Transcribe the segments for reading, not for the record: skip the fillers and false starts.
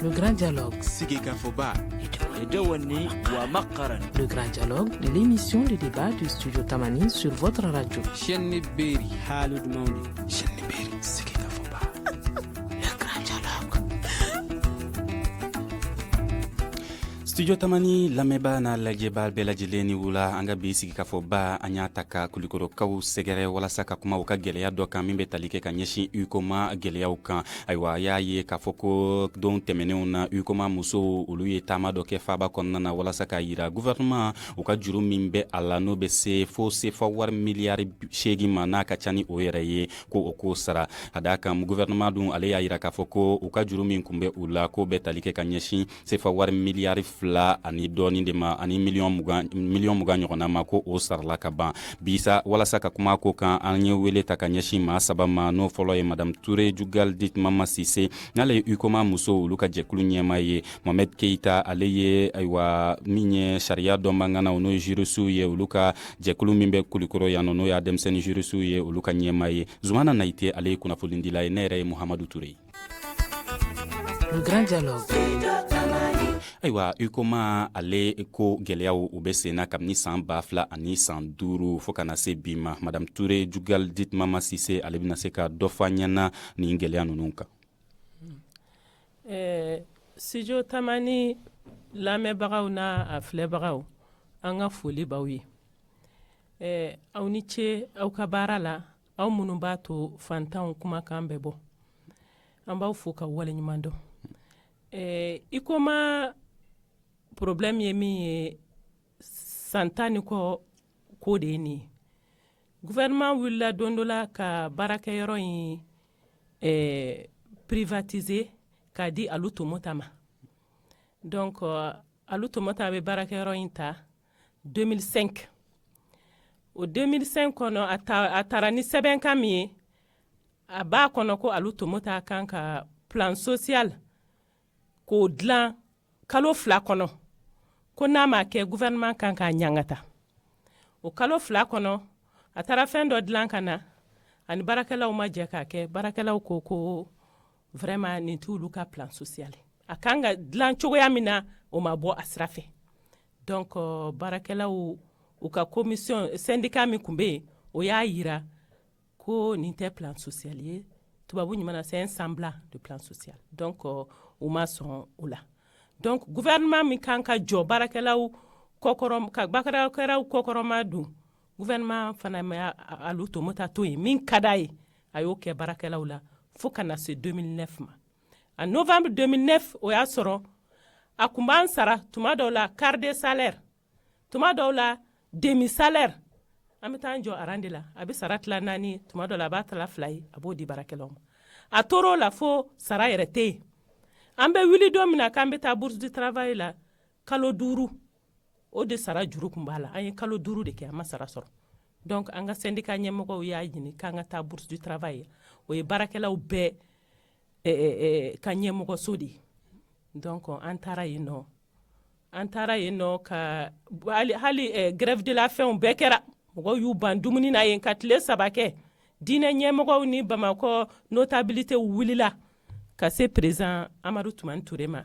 Le grand dialogue. Sigeka Foba. Le grand dialogue de l'émission de débat du studio Tamani sur votre radio. Chenni Beri Halud Mauni. Chenni Beri Sigeka Foba. Le grand dialogue. Studio Tamani lameba na lajebal bela jeleni wula anga bi Sigeka Foba anya taka kulikoro kaw segere wala saka kuma uka geleya do kan min be talike ka ɲɛsin ukoma geleyaw kan aywa y'a ye k'a fɔ ko don tɛmɛnenw na ukoma muso olu ye taama dɔ kɛ faaba kɔnɔna na walasa ka yira gouvernement u ka juru min bɛ a la n'o bɛ se fo sefa wari miliyari 8 ma n'a ka ca ni o yɛrɛ ye ko o ko sara a d'a kan gouvernement dun ale y'a yira k'a fɔ ko u ka juru min kun bɛ u la ko bɛ talike ka ɲɛsin sefa wari miliyari 2 ani dɔɔni de ma ani miliyɔn mugan ɲɔgɔnna ma ko o sarala ka ban bisa walasa ka kuma ko kan an ye wele ta ka ɲɛsin maa saba ma n'o fɔlɔ ye madame Touré Jugal Ditmama Sise n'ale ye ukoma muso olu ka jɛkulu ɲɛma ye Mohamed Keita ale ye aywa min ye sariya dɔnbagana n'o ye jurisiw ye olu ka jɛkulu min bɛ kulikɔrɔ yan n'o y'a denmisɛnnin jurisiw ye olu ka ɲɛma ye Zumana Naite ale ye kunnafonidila ye ne yɛrɛ ye Muhamadu Touré. Le grand dialogue. Aywa ukoma ale ko gɛlɛyaw u bɛ senna kabini san 2000 ani san 5 fo kana se bi ma madame Touré Jugal Ditmama Sise ale bɛna se ka dɔ fɔ ɲɛna nin gɛlɛya ninnu kan. Studio Tamani lamɛnbagaw n'a a filɛbagaw an ka foli b'aw ye aw ni ce aw ka baara la aw minnu b'a to fantanw kumakan bɛ bɔ an b'aw fo ka waleɲuman dɔn ikoma problème ye min ye san 10 ni kɔ ko de ye nin ye gouvernement wulila don dɔ la ka baarakɛyɔrɔ in privatiser k'a di alu tomota ma donc alu tomota bɛ baarakɛyɔrɔ in ta 2005 o 2005 kɔnɔ a taara ni sɛbɛnkan min ye a b'a kɔnɔ ko alu tomota kan ka plan social k'o dilan kalo 2 kɔnɔ ko n'a ma kɛ gouvernement kan k'a ɲangata o kalo 2 kɔnɔ a taara fɛn dɔ dilan ka na ani baarakɛlaw ma jɛ k'a kɛ baarakɛlaw ko vraiment nin t'olu ka plan social a kan ka dilan cogoya min na o ma bɔ a sira fɛ donc baarakɛlaw u ka commission syndicat min kun bɛ yen o y'a yira ko nin tɛ plan social ye tubabu ɲuman na c'est un semblant de plan social donc u ma sɔn o la donc gouvernement min kan ka jɔ baarakɛlaw kɔkɔrɔ ka baarakɛlaw kɔkɔrɔma dun gouvernement fana ma alu tomota to yen min ka d'a ye a y'o kɛ baarakɛlaw la fo ka na se 2009 ma en novembre 2009 o y'a sɔrɔ a kun b'an sara tuma dɔw la quart de salaire tuma dɔw la demi salaire an bɛ taa jɔ aran de la a bɛ sara tila 4 tuma dɔw la a b'a tila 2 ye a b'o di baarakɛlaw ma a tor'o la fo sara yɛrɛ tɛ yen an bɛ wuli don min na k'an bɛ taa bourse du travail la kalo 5 o de sara juru kun b'a la an ye kalo 5 de kɛ an ma sara sɔrɔ donc an ka syndicat ɲɛmɔgɔw y'a ɲini k'an ka taa bourse du travail o ye baarakɛlaw bɛɛ ka ɲɛmɔgɔso de ye donc an taara yen nɔ ka hali grève de la faim bɛɛ kɛra mɔgɔw y'u ban dumuni na yen ka tile 3 kɛ diinɛ ɲɛmɔgɔw ni bamakɔ notabilité wulila ka se président Amadou Toumani Touré ma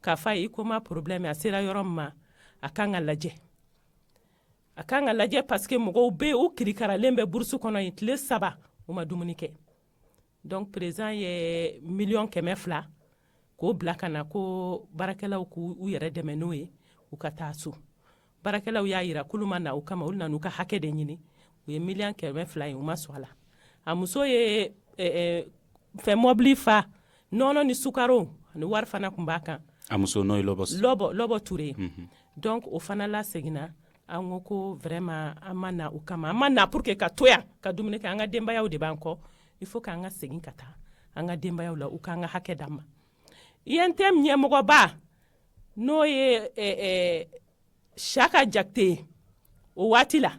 k'a fɔ a ye ikoma problème a sera yɔrɔ min ma a kan ka lajɛ parce que mɔgɔw bɛ u kirikaralen bɛ bourse kɔnɔ yen tile 3 u ma dumuni kɛ donc président ye 200 000 k'o bila ka na ko baarakɛlaw k'u yɛrɛ dɛmɛ n'o ye u ka taa so baarakɛlaw y'a yira k'olu ma na o kama olu nana u ka hakɛ de ɲini u ye 200 000 ye u ma sɔn a la a muso ye fɛn mɔbili fa nɔnɔ ni sukaro ani wari fana kun b'a kan a muso n'o ye Lɔbɔ Touré donc o fana la seginna an ko vraiment an ma na o kama an ma na pour que ka to yan ka dumuni kɛ an ka denbayaw de b'an kɔ il faut k'an ka segin ka taa an ka denbayaw la u k'an ka hakɛ d'an ma INTM ɲɛmɔgɔba n'o ye Saka Jakite o waati la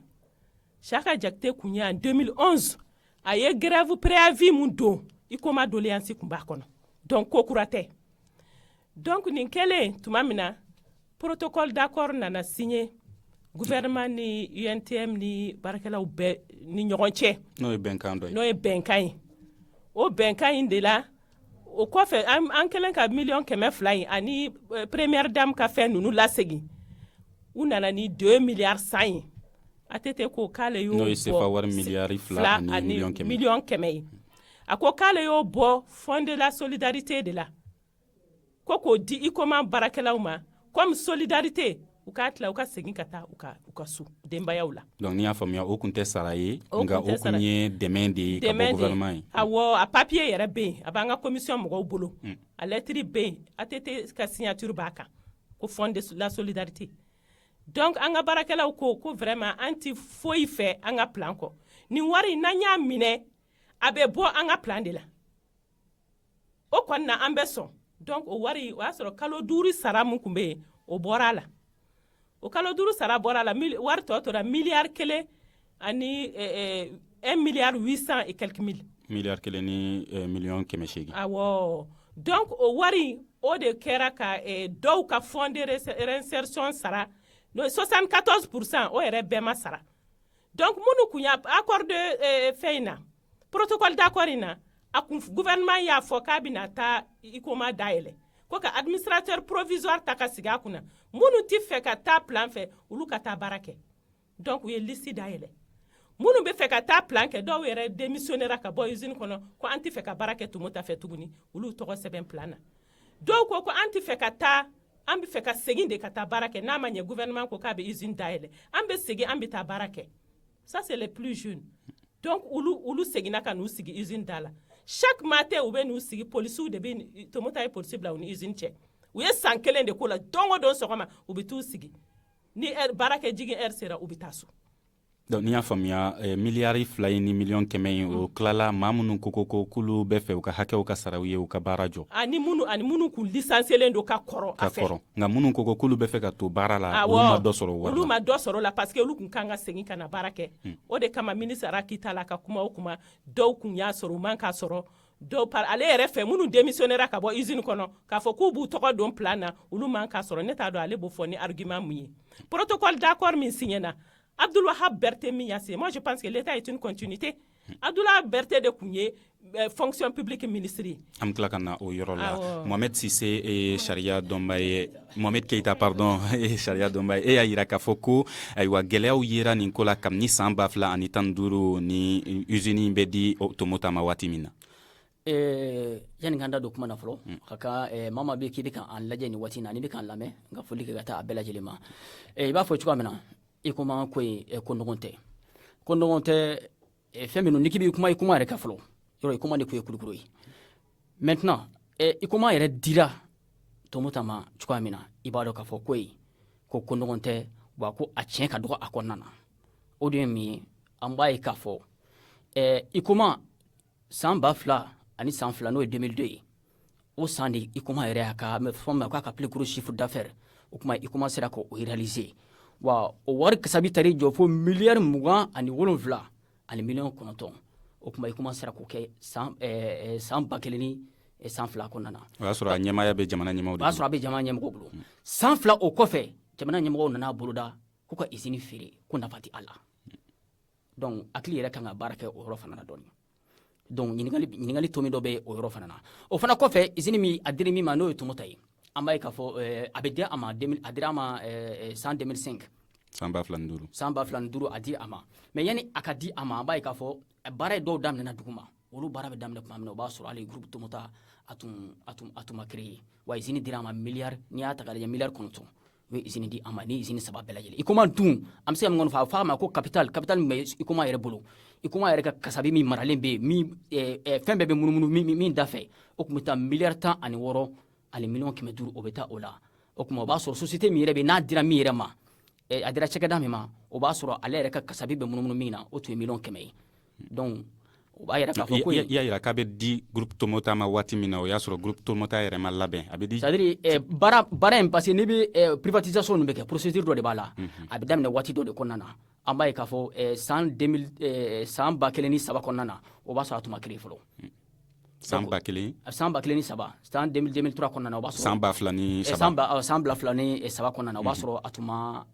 Saka Jakite kun ye en 2011 a ye grève préavis mun don ikoma doléance kun b'a kɔnɔ donc ko kura tɛ donc nin kɛlen tuma min na protocole d'accord nana signé gouvernement ni UNTM ni baarakɛlaw bɛɛ ni ɲɔgɔn cɛ n'o ye bɛnkan dɔ ye n'o ye bɛnkan ye o bɛnkan in de la o kɔfɛ an kɛlen ka 1,200,000 ani première dame ka fɛn nunu lasegin u nana ni 2 milliards 100 ATT ko k'ale y'o bɔ n'o ye sefa wari miliyari 2 ani miliyɔn 100 a ko k'ale y'o bɔ fond de la solidarité de la ko k'o di ICOMA baarakɛlaw ma comme solidarité u k'a tila u ka segin ka taa u ka so denbayaw la. donc n'i y'a faamuya o kun tɛ sara ye nka o kun ye dɛmɛ de ye ka bɔ gouvernement ye. awɔ a papier yɛrɛ bɛ yen a b'an ka commission mɔgɔw bolo a lettre bɛ yen ATT ka signature b'a kan ko fond de la solidarité donc an ka baarakɛlaw ko vraiment an ti foyi fɛ an ka plan kɔ nin wari n'an y'a minɛ a bɛ bɔ an ka plan de la o kɔni na an bɛ sɔn donc o wari o y'a sɔrɔ kalo 5 sara mun tun bɛ yen o bɔra a la. o kalo 5 sara bɔra la wari tɔ tora miliyari 1 ani 1,800,000 et quelques mille. miliyari 1 ni miliyɔn 800. awɔ donc o wari o de kɛra ka dɔw ka fond de réinsertion sara 74% o yɛrɛ bɛɛ ma sara donc minnu kun y'a accord de fɛn in na protocole d'accord in na a kun gouvernement y'a fɔ k'a bɛna taa ICOMA dayɛlɛ ko ka administrateur provisoire ta ka sigi a kunna minnu tɛ fɛ ka taa plan fɛ olu ka taa baara kɛ donc u ye liste dayɛlɛ minnu bɛ fɛ ka taa plan kɛ dɔw yɛrɛ démissionnera ka bɔ usine kɔnɔ ko an tɛ fɛ ka baara kɛ tumu ta fɛ tuguni olu tɔgɔ sɛbɛn plan na dɔw ko an tɛ fɛ ka taa an bɛ fɛ ka segin de ka taa baara kɛ n'a ma ɲɛ gouvernement ko k'a bɛ usine dayɛlɛ an bɛ segin an bɛ taa baara kɛ ça c'est les plus jeunes donc olu seginna ka n'u sigi usine da la chaque matin u bɛ n'u sigi policiers de bɛ Tomota ye policier bila u ni usine cɛ u ye san 1 de k'o la don o don sɔgɔma u bɛ t'u sigi ni baara kɛ jigin heure sera u bɛ taa so. donc n'i y'a faamuya miliyari 2 ni miliyɔn 100 o tilala maa minnu ko k'olu bɛ fɛ u ka hakɛw ka sara u ye u ka baara jɔ. ani minnu kun licencielen don ka kɔrɔ a fɛ. nka minnu ko k'olu bɛ fɛ ka to baara la olu ma dɔ sɔrɔ wari la. olu ma dɔ sɔrɔ la parce que olu kun kan ka segin ka na baara kɛ o de kama ministre Akita la ka kuma o kuma dɔw kun y'a sɔrɔ u man k'a sɔrɔ dɔw ale yɛrɛ fɛ minnu démissionnera ka bɔ usine kɔnɔ k'a fɔ k'u b'u tɔgɔ don plan na olu man k'a sɔrɔ ne t'a dɔn ale b'o fɔ ni argument mun ye protocole d'accord min signé na Abdoulwahab Berté min y'a signé moi je pense que l'état est une continuité Abdoulwahab Berté de kun ye fonction publique ministre ye. an tila ka na o yɔrɔ la Mohamed Sise sariya dɔnba ye Mohamed Keita pardon sariya dɔnba ye e y'a yira k'a fɔ ko ayiwa gɛlɛyaw yera nin ko la kabini san 2015 ni usine bɛ di Tomota ma waati min na. yani kan da don kuma na fɔlɔ ka ka mama bɛ k'i bɛ k'an lajɛ nin waati in na ni bɛ k'an lamɛn n ka foli kɛ ka taa a bɛɛ lajɛlen ma i b'a fɔ cogoya min na ICOMA ko in ko nɔgɔn tɛ fɛn minnu ni k'i bɛ kuma ICOMA yɛrɛ ka fɔlɔ yɔrɔ ICOMA de ko ye kulukuru ye maintenant ICOMA yɛrɛ dira Tomota ma cogoya min na i b'a dɔn k'a fɔ ko nɔgɔn tɛ wa ko a tiɲɛ ka dɔgɔ a kɔnɔna na o de ye min ye an b'a ye k'a fɔ ICOMA san 2000 ani san 2 n'o ye 2002 ye o san de ICOMA yɛrɛ y'a ka fɛn min k'a ka plus gros chiffre d'affaires o kuma ICOMA sera k'o réaliser wa o wari kasabi tari jɔ fo miliyari 27 ani miliyɔn 9 o kuma ICOMA sera k'o kɛ san 1000 ni san 2 kɔnɔna na. o y'a sɔrɔ a ɲɛmaaya bɛ jamana ɲɛmɔgɔw de bolo. o y'a sɔrɔ a bɛ jamana ɲɛmɔgɔw bolo san 2 o kɔfɛ jamana ɲɛmɔgɔw nana boloda k'u ka usine feere ko nafa tɛ a la donc hakili yɛrɛ kan ka baara kɛ o yɔrɔ fana na dɔɔni. donc ɲininkali to min dɔ bɛ o yɔrɔ fana na o fana kɔfɛ usine min a dira min ma n'o ye Tomota ye an b'a ye k'a fɔ a bɛ di a ma a dira a ma san 2005 san 2005 san 2005 a di a ma mais yani a ka di a ma an b'a ye k'a fɔ baara ye dɔw daminɛna dugu ma olu baara bɛ daminɛ tuma min na o b'a sɔrɔ hali groupe Tomota a tun ma créé wa usine dira a ma miliyari n'i y'a ta k'a lajɛ miliyari 9 o ye usine di a ma ni usine 3 bɛɛ lajɛlen ICOMA dun an bɛ se ka min kɔni fɔ a fɔ a ma ko capital min bɛ ICOMA yɛrɛ bolo ICOMA yɛrɛ ka kasabi min maralen bɛ yen fɛn bɛɛ bɛ munumunu min da fɛ o tun bɛ taa miliyari 16 ani miliyɔn 500 o bɛ taa o la o tuma o b'a sɔrɔ société min yɛrɛ bɛ n'a dira min yɛrɛ ma a dira cakɛda min ma o b'a sɔrɔ ale yɛrɛ ka kasabi bɛ munumunu min na o tun ye miliyɔn 100 ye donc o b'a yɛrɛ k'a fɔ ko i y'a yira k'a bɛ di groupe Tomota ma waati min na o y'a sɔrɔ groupe Tomota yɛrɛ ma labɛn a bɛ di. c'est à dire baara in parce que n'i bɛ privatisation ninnu bɛ kɛ procédure dɔ de b'a la a bɛ daminɛ waati dɔ de kɔnɔna na an b'a ye k'a fɔ san 2003 kɔnɔna na o b'a sɔrɔ a tun ma créé fɔlɔ. san 2003 san 2003 kɔnɔna na o b'a sɔrɔ san 2003 san 2003 kɔnɔna na o b'a sɔrɔ a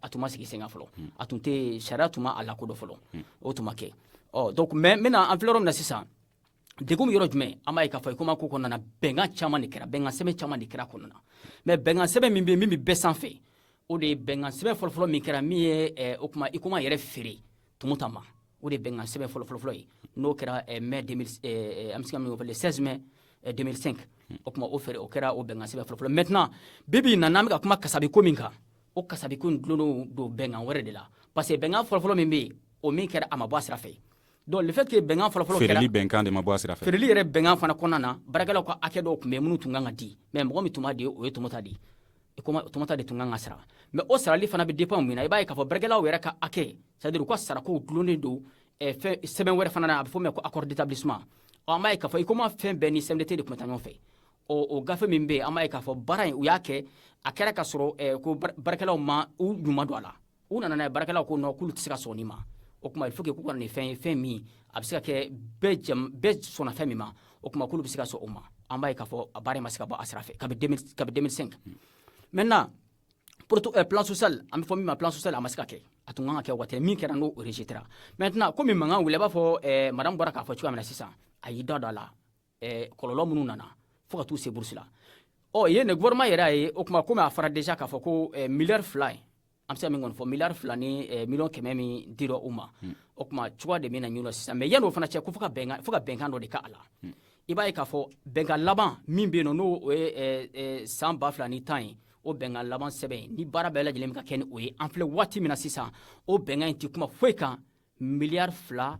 tun ma sigi sen kan fɔlɔ a tun tɛ sariya tun ma a lakodɔn fɔlɔ o tun ma kɛ donc mais maintenant an filɛ yɔrɔ min na sisan degun yɔrɔ jumɛn an b'a ye k'a fɔ i komi ko kɔnɔna bɛnkan caman de kɛra bɛnkan sɛbɛn caman de kɛra kɔnɔna mais bɛnkan sɛbɛn min bɛ bɛɛ sanfɛ o de ye bɛnkan sɛbɛn fɔlɔfɔlɔ min kɛra min ye o kuma i komi a yɛrɛ feere Tumota ma o de ye bɛnkan sɛbɛn fɔlɔfɔlɔ ye n'o kɛra mai 2000 an bɛ se ka min fɔ le 16 mai 2005 o kuma o feere o kɛra o bɛnkan sɛbɛn fɔlɔfɔlɔ maintenant bibi na n'an bɛ ka kuma kasabiko min kan o kasabiko in dulonnen don bɛnkan wɛrɛ de la parce que bɛnkan fɔlɔfɔlɔ min bɛ yen o min kɛra a ma bɔ a sira fɛ donc le fait que bɛnkan fɔlɔfɔlɔ kɛra feereli bɛnkan de ma bɔ a sira fɛ feereli yɛrɛ bɛnkan fana kɔnɔna na baarakɛlaw ka hakɛ dɔw tun bɛ minnu tun kan ka di mais mɔgɔ min tun b'a di o ye Tumota de ye Tumota de tun kan ka sara mais o sarali fana bɛ dépend min na i b'a ye k'a fɔ baarakɛlaw yɛrɛ ka hakɛ c'est à dire u ka sarakow dulonnen don sɛbɛn wɛrɛ fana na a bɛ fɔ o ma ko accord d'établissement an b'a ye k'a fɔ i komi fɛn bɛɛ ni CMDT de tun bɛ taa ɲɔgɔn fɛ o gafe min bɛ yen an b'a ye k'a fɔ baara in u y'a kɛ a kɛra ka sɔrɔ ko baarakɛlaw ma u ɲuman don a la u nana n'a ye baarakɛlaw ko non k'olu tɛ se ka sɔn nin ma o kuma il faut que k'u ka nin fɛn ye fɛn min a bɛ se ka kɛ bɛɛ sɔnna fɛn min ma o kuma k'olu bɛ se ka sɔn o ma an b'a ye k'a fɔ a baara in ma se ka bɔ a sira fɛ kabi 2005 maintenant plan social an bɛ fɔ min ma plan social a ma se ka kɛ a tun kan ka kɛ waati min kɛra n'o rejetera maintenant komi mankan wuli a b'a fɔ madame bɔra k'a fɔ cogoya min na sisan a y'i da don a la kɔlɔlɔ minnu nana fo ka t'u se bourse la yen ne gouvernement yɛrɛ y'a ye o kuma komi a fɔra déjà k'a fɔ ko miliyari 2 an bɛ se ka min kɔni fɔ miliyari 2 ni miliyɔn 100 min dira u ma o kuma cogoya de bɛ na ɲinɔ sisan mais yan'o fana cɛ ko fo ka bɛnkan dɔ de k'a la i b'a ye k'a fɔ bɛnkan laban min bɛ yen nɔ n'o ye san 2010 ye o bɛnkan laban sɛbɛn ni baara bɛɛ lajɛlen bɛ ka kɛ ni o ye an filɛ waati min na sisan o bɛnkan in tɛ kuma foyi kan miliyari 2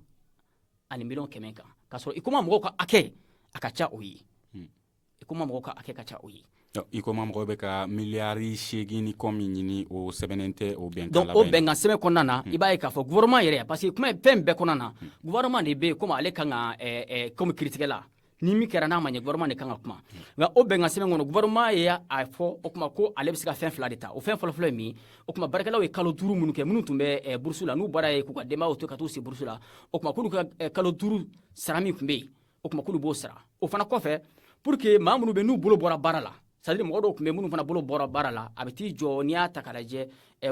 ani miliyɔn 100 kan k'a sɔrɔ i komi mɔgɔw ka hakɛ a ka ca o ye i komi mɔgɔw ka hakɛ ka ca o ye i komi mɔgɔw bɛ ka miliyari 8 ni kɔ min ɲini o sɛbɛnnen tɛ o bɛnkan donc o bɛnkan sɛbɛn kɔnɔna na i b'a ye k'a fɔ gouvernement yɛrɛ parce que kuma fɛn bɛɛ kɔnɔna na gouvernement de bɛ yen komi ale kan ka comme kiiritigɛla ni min kɛra n'a ma ɲɛ gouvernement de kan ka kuma nka o bɛnkan sɛbɛn kɔnɔ gouvernement ye a fɔ o kuma ko ale bɛ se ka fɛn 2 de ta o fɛn fɔlɔfɔlɔ ye min o kuma baarakɛlaw ye kalo 5 minnu kɛ minnu tun bɛ bourse la n'u bɔra ye k'u ka denbayaw to ka t'u si bourse la o kuma k'olu ka kalo 5 sara min tun bɛ yen o kuma k'olu b'o sara o fana kɔfɛ pour que maa minnu bɛ n'u bolo bɔra baara la c'est-à-dire mɔgɔ dɔw tun bɛ minnu fana bolo bɔra baara la a bɛ t'i jɔ n'i y'a ta k'a lajɛ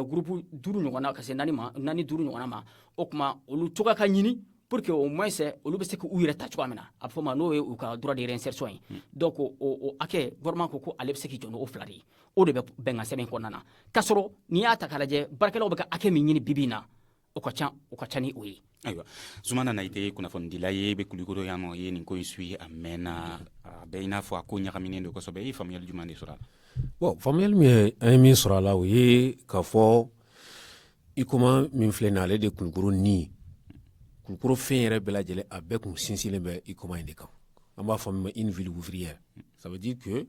groupe 5 ɲɔgɔnna ka se 4 ɲɔgɔnna ma o kuma olu cogoya ka ɲini pour que au moins olu bɛ se k'u yɛrɛ ta cogoya min na a bɛ fɔ ma n'o ye u ka droit de réinsertion ye donc o hakɛ gouvernement ko ale bɛ se k'i jɔ n'o 2 de ye o de bɛ bɛnkan sɛbɛn kɔnɔna na k'a sɔrɔ n'i y'a ta k'a lajɛ baarakɛlaw bɛ ka hakɛ min ɲini bibi in na o ka ca ni o ye. ayiwa Zumana Nayite kunnafonidila ye bɛ Kulikoro yan nɔ ye nin ko in suit a mɛnna a bɛ i n'a fɔ a ko ɲagaminen don kosɛbɛ i ye faamuyali jumɛn de sɔrɔ a la. bon faamuyali min an ye min sɔrɔ a la o ye k'a fɔ ICOMA min filɛ nin ale de Kulikoro ni Kulikoro fɛn yɛrɛ bɛɛ lajɛlen a bɛɛ kun sinsinlen bɛ ICOMA in de kan an b'a fɔ min ma une ville ouvrière ça veut dire que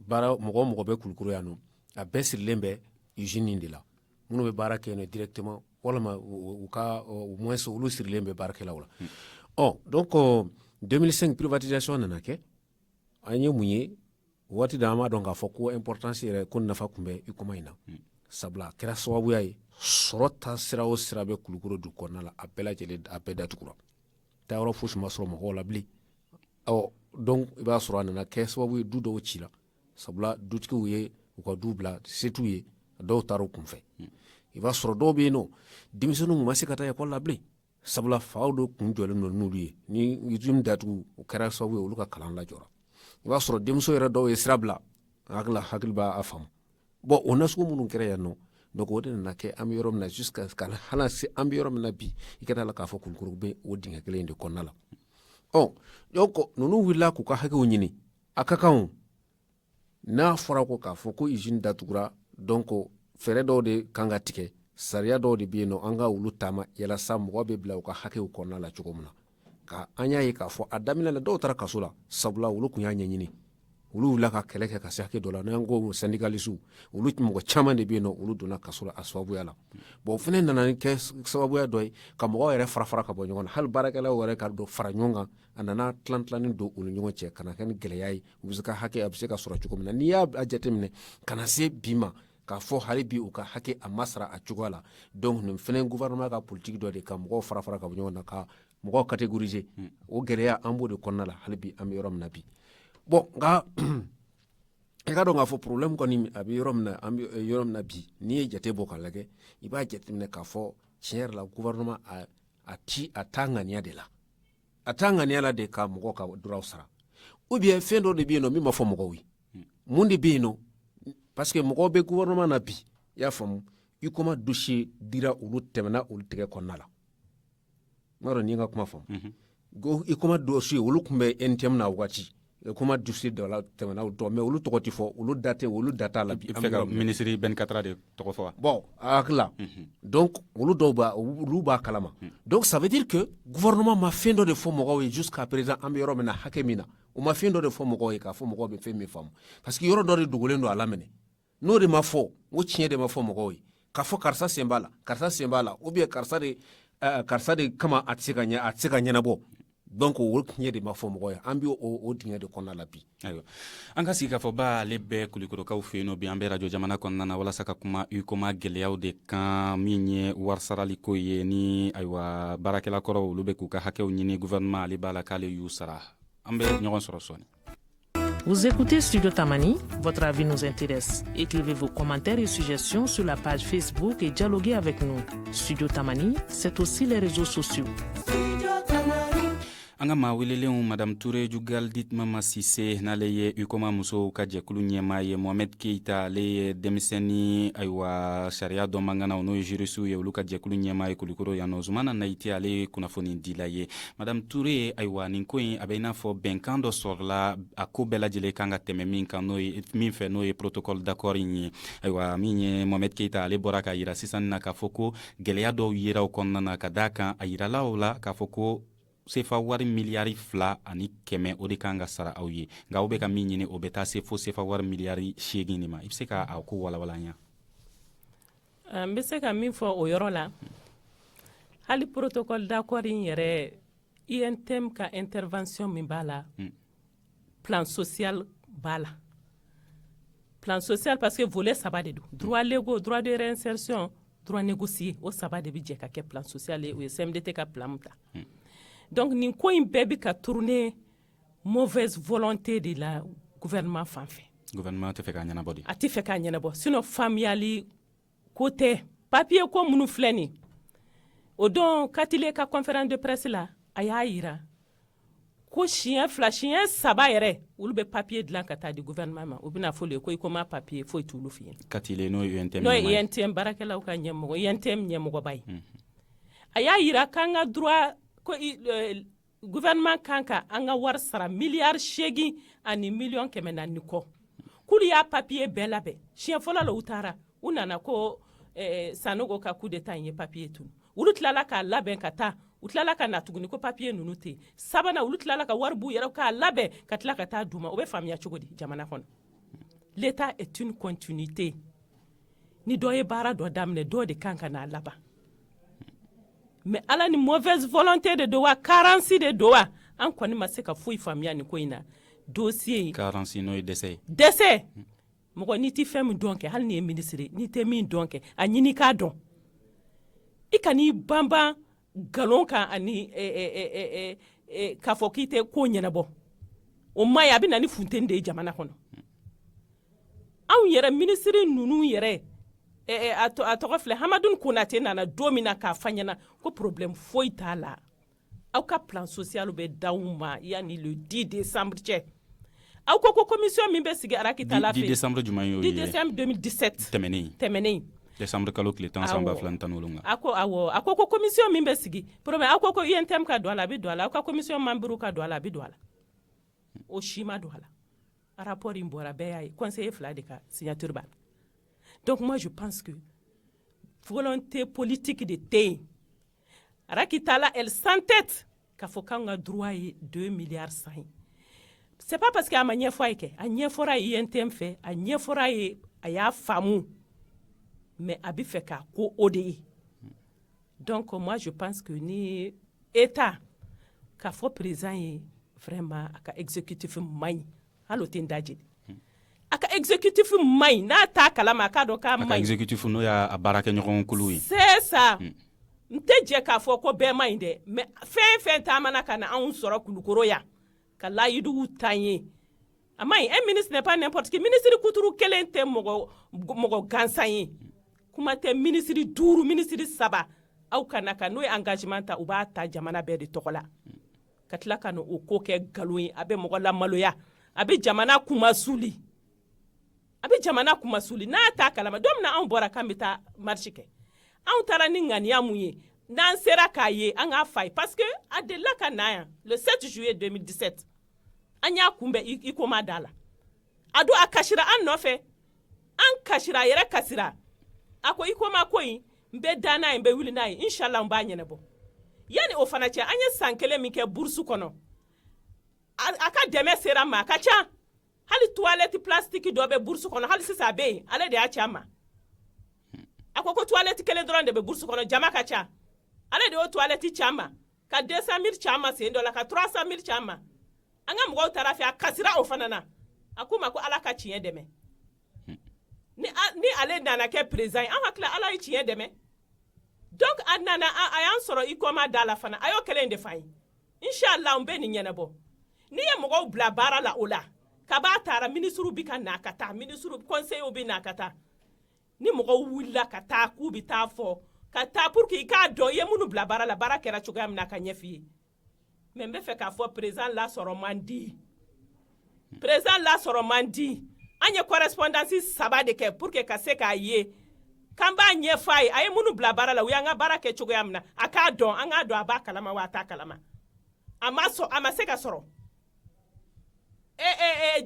baara mɔgɔ mɔgɔ bɛ Kulikoro yan nɔ a bɛɛ sirilen bɛ usine in de la minnu bɛ baara kɛ yen nɔ directement walima u ka au moins olu sirilen bɛ baarakɛlaw la donc 2005 privatisation nana kɛ an ye mun ye waati da an b'a dɔn k'a fɔ ko importance yɛrɛ ko nafa tun bɛ ICOMA in na sabula a kɛra sababuya ye sɔrɔ ta sira o sira bɛ Kulikoro du kɔnɔna la a bɛɛ lajɛlen a bɛɛ datugura taayɔrɔ fosi ma sɔrɔ mɔgɔw la bilen donc i b'a sɔrɔ a nana kɛ sababu ye du dɔw ci la sabula dutigiw ye u ka du bila setu ye dɔw taara u kunfɛ i b'a sɔrɔ dɔw bɛ yen nɔ denmisɛnninw ma se ka taa ekɔli la bilen sabula faw dɔ kun jɔlen don n'olu ye ni usine datugu o kɛra sababu ye olu ka kalan lajɔra i b'a sɔrɔ denmuso yɛrɛ dɔw ye sira bila hakili b'a faamu bon o nasugu minnu kɛra yan nɔ donc o de nana kɛ an bɛ yɔrɔ min na jusqu'à hali se an bɛ yɔrɔ min na bi i ka taa la k'a fɔ Kulikoro bɛ o dingɛ kelen de kɔnɔna la donc ninnu wulila k'u ka hakɛw ɲini a ka kan n'a fɔra ko k'a fɔ ko usine datugura donc fɛɛrɛ dɔw de kan ka tigɛ sariya dɔw de bɛ yen nɔ an ka olu taama yalasa mɔgɔ bɛ bila u ka hakɛw kɔnɔna la cogo min na ka an y'a ye k'a fɔ a daminɛ la dɔw taara kaso la sabula olu tun y'a ɲɛɲini olu wulila ka kɛlɛ kɛ ka se hakɛ dɔ la n'an ko syndicaliste olu mɔgɔ caman de bɛ yen nɔ olu donna kaso la a sababuya la bon o fana nana kɛ sababuya dɔ ye ka mɔgɔw yɛrɛ fara ka bɔ ɲɔgɔn na hali baarakɛlaw yɛrɛ ka dɔ fara ɲɔgɔn kan a nana tilanin don u ni ɲɔgɔn cɛ ka na kɛ ni gɛlɛya ye u bɛ se ka hakɛ a bɛ se ka sɔrɔ cogo min na n'i y'a jateminɛ ka na se bi ma k'a fɔ hali bi u ka hakɛ a ma sara a cogoya la donc nin fana gouvernement ka politique dɔ de ka mɔgɔw fara ka bɔ ɲɔgɔn na ka mɔgɔw catégoriser o gɛlɛya an b'o de kɔnɔna la hali bi an bɛ yɔrɔ min na bi bon nka i ka dɔn k'a fɔ problème kɔni a bɛ yɔrɔ min na an bɛ yɔrɔ min na bi n'i ye jate bɔ k'a lajɛ i b'a jateminɛ k'a fɔ tiɲɛ yɛrɛ la gouvernement a t'a ŋaniya de la atanga ni ala de ka mɔgɔ ka droit sara ou bien fɛn dɔ de bɛ yen nɔ min ma fɔ mɔgɔw ye mun de bɛ yen nɔ parce que mɔgɔw bɛ gouvernement na bi i y'a faamu i koma dossier dira olu tɛmɛna olu tɛgɛ kɔnɔna la n b'a dɔn ni n ka kuma faamu i koma dossier olu tun bɛ NTM na waati i koma dossier dɔ la tɛmɛna olu tɔgɔ mais olu tɔgɔ tɛ fɔ olu da tɛ olu da t'a la bi. i fɛ ka ministre 24 de tɔgɔ fɔ wa. bon a hakilila donc olu dɔw olu b'a kalama donc ça veut dire que gouvernement ma fɛn dɔ de fɔ mɔgɔw ye jusqu'à présent an bɛ yɔrɔ min na hakɛ min na o ma fɛn dɔ de fɔ mɔgɔw ye k'a fɔ mɔgɔw bɛ fɛn min faamu parce que yɔrɔ dɔ de dogolen don a la minɛ n'o de ma fɔ o tiɲɛ de ma fɔ mɔgɔw ye k'a fɔ karisa sen b'a la karisa sen b'a la ou bien karisa de kama a tɛ se ka ɲɛnabɔ donc o tiɲɛ de ma fɔ mɔgɔw ye an bɛ o dingɛ de kɔnɔna la bi. ayiwa an ka sigi k'a fɔ ba ale bɛ kulikorokaw fɛ yen nɔ bi an bɛ radio jamana kɔnɔna na walasa ka kuma UCOMA gɛlɛyaw de kan min ye warisaraliko ye ni ayiwa baarakɛla kɔrɔw olu bɛ k'u ka hakɛw ɲini gouvernement ale b'a la k'ale y'u sara an bɛ ɲɔgɔn sɔrɔ sɔɔni. Vous écoutez Studio Tamani, votre avis nous intéresse. Écrivez vos commentaires et suggestions sur la page Facebook et dialoguez avec nous. Studio Tamani, c'est aussi les réseaux sociaux. An ka maa welelenw Madame Touré Jugal Ditmama Sise n'ale ye UCOMA musow ka jɛkulu ɲɛmaa ye Mohamed Keita ale ye denmisɛnni ayiwa sariya dɔ manganaw n'o ye jurisiw ye olu ka jɛkulu ɲɛmaa ye Kulikoro yan nɔ Zumana Nayite ale ye kunnafoni dila ye Madame Touré ayiwa nin ko in a bɛ i n'a fɔ bɛnkan dɔ sɔrɔla a ko bɛɛ lajɛlen kan ka tɛmɛ min kan n'o ye min fɛ n'o ye protocole d'accord in ye ayiwa min ye Mohamed Keita ale bɔra k'a yira sisan na k'a fɔ ko gɛlɛya dɔw yera o kɔnɔna na ka d'a kan a yirala o la k'a fɔ ko sefa wari miliyari 2.1 o de kan ka sara aw ye nka aw bɛ ka min ɲini o bɛ taa se fo sefa wari miliyari 8 de ma i bɛ se ka a ko walawala an ye. n bɛ se ka min fɔ o yɔrɔ la hali protocole d'accord in yɛrɛ INTM ka intervention min b'a la plan social b'a la plan social parce que volet 3 de don droit légaux droit de réinsertion droit négocié o 3 de bɛ jɛ ka kɛ plan social ye o ye CMDT ka plan ta. Donc nin ko in bɛɛ bɛ ka tourner mauvaise volonté de la gouvernement fan fɛ. Gouvernement tɛ fɛ k'a ɲɛnabɔ de. A tɛ fɛ k'a ɲɛnabɔ sinon faamuyali ko tɛ papier ko minnu filɛ nin o don Katile ka conférence de presse la a y'a yira ko siɲɛ 2 siɲɛ 3 yɛrɛ olu bɛ papier dilan ka taa di gouvernement ma u bɛna fɔ le ko ICOMA papier foyi t'olu fɛ yen. Katile n'o ye UNTM. N'o ye UNTM baarakɛlaw ka ɲɛmɔgɔ UNTM ɲɛmɔgɔba ye. A y'a yira k'an ka droit ko gouvernement kan ka an ka wari sara miliyari 8 ani miliyɔn 400 kɔ k'olu y'a papier bɛɛ labɛn siɲɛ fɔlɔ la u taara u nana ko Sanogo ka coup d'état in ye papier tunu olu tilala k'a labɛn ka taa u tilala ka na tuguni ko papier ninnu tɛ yen sabanan olu tilala ka wari b'u yɛrɛ k'a labɛn ka tila ka taa d'u ma o bɛ faamuya cogo di jamana kɔnɔ l'état est une continuité ni dɔ ye baara dɔ daminɛ dɔ de kan ka n'a laban. Mais ala ni mauvaise volonté de do wa carence de do wa an kɔni ma se ka foyi faamuya ni ko in na dossier carence n'o ye dɛsɛ mɔgɔ n'i tɛ fɛn min dɔn kɛ hali ni ye ministre n'i tɛ min dɔn kɛ a ɲini k'a dɔn i ka n'i banban galon kan ani k'a fɔ k'i tɛ ko ɲɛnabɔ o ma ye a bɛ na ni funteni de ye jamana kɔnɔ anw yɛrɛ ministre ninnu yɛrɛ a tɔgɔ filɛ Hamadou Konate nana don min na k'a fɔ ɲɛna ko problème foyi t'a la aw ka plan social bɛ d'aw ma yanni le 10 décembre cɛ aw ko commission min bɛ sigi Arakitala fɛ 10 décembre jumɛn y'o ye 10 décembre 2017 tɛmɛnen décembre kalo tile 10 san 2017 a ko commission min bɛ sigi problème aw ko INTM ka don a la a bɛ don a la aw ka commission membre ka don a la a bɛ don a la o si ma don a la rapport in bɔra bɛɛ y'a ye conseiller 2 de ka signature b'a la. Donc moi je pense que volonté politique de thé Arakitala elle s'entête k'a fɔ k'an ka droit ye 2 milliards 5. C'est pas parce que a ma ɲɛfɔ ye kɛ a ɲɛfɔra ye INTM fɛ a ɲɛfɔra ye a y'a faamu mais a bɛ fɛ k'a ko o de ye. Donc moi je pense que ni état k'a fɔ président ye vraiment a ka exécutif man ɲi hali o tɛ n da jeli. A ka exécutif man ɲi n'a t'a kalama a k'a dɔn k'a man ɲi. A ka exécutif n'o y'a baarakɛɲɔgɔn kulu ye. C'est ça. N tɛ jɛ k'a fɔ ko bɛɛ man ɲi dɛ mais fɛn fɛn taamana ka na anw sɔrɔ Kulukoro yan ka layidugu t'an ye a man ɲi un ministre n'est pas n'importe qui ministre kuturu kelen tɛ mɔgɔ gansan ye kuma tɛ ministre 5 ministre 3 aw kana ka n'o ye engagement ta u b'a ta jamana bɛɛ de tɔgɔ la ka tila ka o ko kɛ nkalon ye a bɛ mɔgɔ lamaloya a bɛ jamana kuma suli n'a t'a kalama don min na anw bɔra k'an bɛ taa marche kɛ anw taara ni ŋaniya mun ye n'an sera k'a ye an k'a fa ye parce que a delila ka na yan le 7 juillet 2017 an y'a kunbɛn ICOMA da la a don a kasira an nɔfɛ an kasira a yɛrɛ kasira a ko ICOMA ko in n bɛ da n'a ye n bɛ wuli n'a ye inshallah n b'a ɲɛnabɔ yani o fana cɛ an ye san 1 min kɛ bourse kɔnɔ a ka dɛmɛ sera ma a ka ca hali toilette plastique dɔ bɛ bourse kɔnɔ hali sisan a bɛ yen ale de y'a ci an ma a ko toilette kelen dɔrɔn de bɛ bourse kɔnɔ jama ka ca ale de y'o toilette ci an ma ka 200 000 ci an ma sen dɔ la ka 300 000 ci an ma an ka mɔgɔw taara fɛ a kasira o fana na a ko ma ko ala ka tiɲɛ dɛmɛ ni ale nana kɛ président ye an hakili ala ye tiɲɛ dɛmɛ donc a nana a y'an sɔrɔ ICOMA da la fana a y'o kelen de f'an ye inshallah n bɛ nin ɲɛnabɔ n'i ye mɔgɔw bila baara la o la ka b'a taara ministre bi ka na ka taa ministre conseiller bi na ka taa ni mɔgɔw wulila ka taa k'u bi taa fɔ ka taa pour que i k'a dɔn i ye minnu bila baara la baara kɛra cogoya min na ka ɲɛ f'i ye mais n bɛ fɛ k'a fɔ président lasɔrɔ man di président lasɔrɔ man di an ye correspondance 3 de kɛ pour que ka se k'a ye k'an b'a ɲɛfɔ a ye a ye minnu bila baara la u y'an ka baara kɛ cogoya min na a k'a dɔn an k'a dɔn a b'a kalama wa a t'a kalama a ma se ka sɔrɔ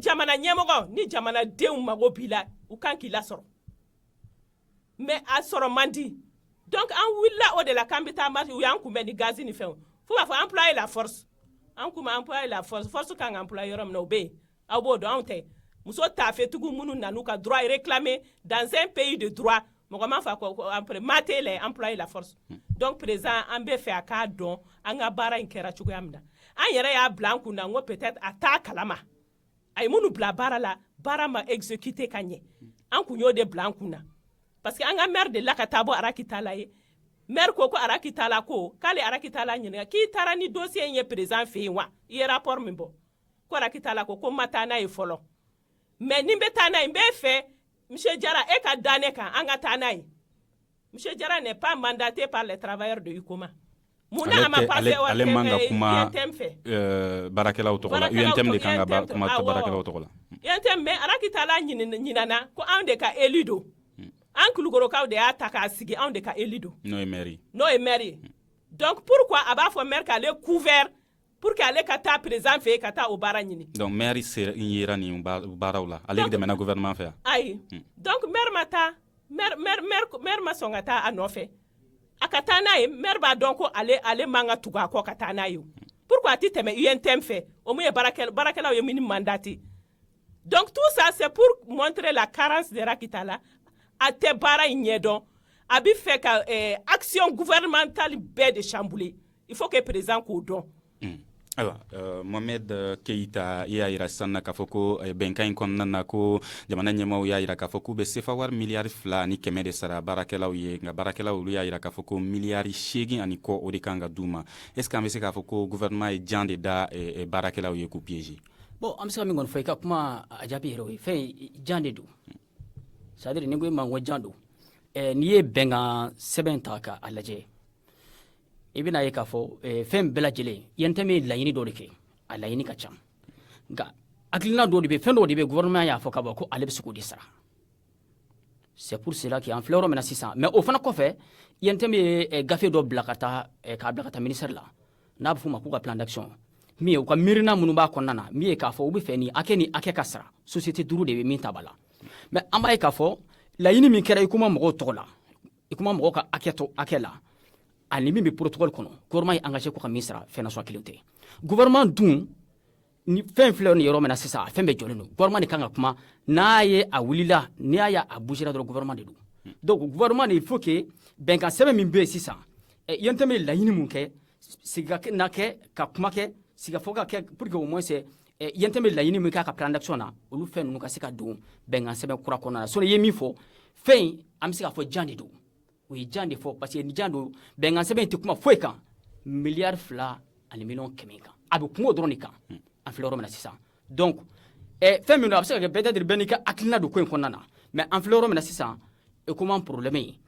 jamana ɲɛmɔgɔ ni jamanadenw mago b'i la u kan k'i lasɔrɔ mais a sɔrɔ man di donc an wulila o de la k'an bɛ taa marche u y'an kunbɛn ni gazi ni fɛnw fo b'a fɔ employer la force an kun ma employer la force kan ka employer yɔrɔ min na o bɛ yen aw b'o dɔn anw tɛ muso taafetigiw minnu nan'u ka droit réclamer dans un pays de droit mɔgɔ ma fɔ ko mater les employer la force donc président an bɛ fɛ a k'a dɔn an ka baara in kɛra cogoya min na an yɛrɛ y'a bila an kun na n ko peut-être a t'a kalama a ye minnu bila baara la baara ma exécuter ka ɲɛ an kun y'o de bila an kun na parce que an ka maire de la ka taa bɔ Arakitala ye maire ko Arakitala ko k'ale Arakitala ɲininka k'i taara ni dossier in ye président fɛ yen wa i ye rapport min bɔ ko Arakitala ko n ma taa n'a ye fɔlɔ mais ni n bɛ taa n'a ye n bɛ fɛ monsieur Jara e ka da ne kan an ka taa n'a ye monsieur Jara n'est pas mandaté par les travailleurs de ICOMA munna a ma passé ale man ka kuma UNTM fɛ baarakɛlaw tɔgɔ la UNTM de kan ka kuma baarakɛlaw tɔgɔ la UNTM mais Arakitala ɲinana ko anw de ka élu don an kulugorokaw de y'a ta k'a sigi anw de ka élu don n'o ye maire ye donc pourquoi a b'a fɔ maire k'ale couvert pour que ale ka taa président fɛ ka taa o baara ɲini donc maire yera nin baaraw la ale dɛmɛna gouvernement fɛ ayi donc maire ma taa maire ma sɔn ka taa a nɔfɛ a ka taa n'a ye maire b'a dɔn ko ale man ka tugu a kɔ ka taa n'a ye pourquoi a tɛ tɛmɛ UNTM fɛ o mun ye baarakɛlaw ye min mandaté donc tout ça c'est pour montrer la carence de Arakitala a tɛ baara in ɲɛdɔn a bɛ fɛ ka action gouvernementale bɛɛ de chambouler il faut que président k'o dɔn ayiwa Mohamed Keita i y'a yira sisan na k'a fɔ ko bɛnkan in kɔnɔna na ko jamana ɲɛmaaw y'a yira k'a fɔ k'u bɛ sefa wari miliyari 2.1 de sara baarakɛlaw ye nka baarakɛlaw olu y'a yira k'a fɔ ko miliyari 8 kɔ o de kan ka d'u ma est ce que an bɛ se k'a fɔ ko gouvernement ye jan de da baarakɛlaw ye k'u piéger bon an bɛ se ka min kɔni fɔ i ka kuma a jaabi yɛrɛ o ye fɛn jan de don c'est à dire ni ko i ma ko jan don n'i ye bɛnkan sɛbɛn ta k'a lajɛ i bɛna ye k'a fɔ fɛn bɛɛ lajɛlen INTM ye laɲini dɔ de kɛ a laɲini ka ca nka hakilina dɔ de bɛ fɛn dɔ de bɛ gouvernement y'a fɔ ka bɔ ko ale bɛ se k'o de sara c'est pour cela que an filɛ yɔrɔ min na sisan mais o fana kɔfɛ INTM ye gafe dɔ bila ka taa k'a bila ka taa ministère la n'a bɛ f'o ma k'u ka plan d'action min ye u ka miirina minnu b'a kɔnɔna na min ye k'a fɔ u bɛ fɛ ni hakɛ ka sara société 5 de bɛ min ta ba la mais an b'a ye k'a fɔ laɲini min kɛra ICOMA mɔgɔw tɔgɔ la ICOMA mɔgɔw ka hakɛ la ani min bɛ protocole kɔnɔ gouvernement ye engagé ko ka min sara fɛn nasɔn kelen tɛ gouvernement dun ni fɛn filɛ ni yɔrɔ min na sisan fɛn bɛɛ jɔlen don gouvernement de kan ka kuma n'a ye a wulila n'i y'a ye a bougera dɔrɔn gouvernement de don donc gouvernement de il faut que bɛnkan sɛbɛn min bɛ yen sisan INTM ye laɲini mun kɛ sigikafɔ ka kɛ pour que au moins INTM ye laɲini min kɛ a ka plan d'action na olu fɛn ninnu ka se ka don bɛnkan sɛbɛn kura kɔnɔna na sinon i ye min fɔ fɛn in an bɛ se k'a fɔ jan de don o ye jan de fɔ parce que ni jan don bɛnkan sɛbɛn in tɛ kuma foyi kan miliyari 2.1 kan a bɛ kungo dɔrɔn de kan an filɛ yɔrɔ min na sisan donc fɛn min don a bɛ se ka kɛ peut-être bɛɛ n'i ka hakilina don ko in kɔnɔna na mais an filɛ yɔrɔ min na sisan comment problème ye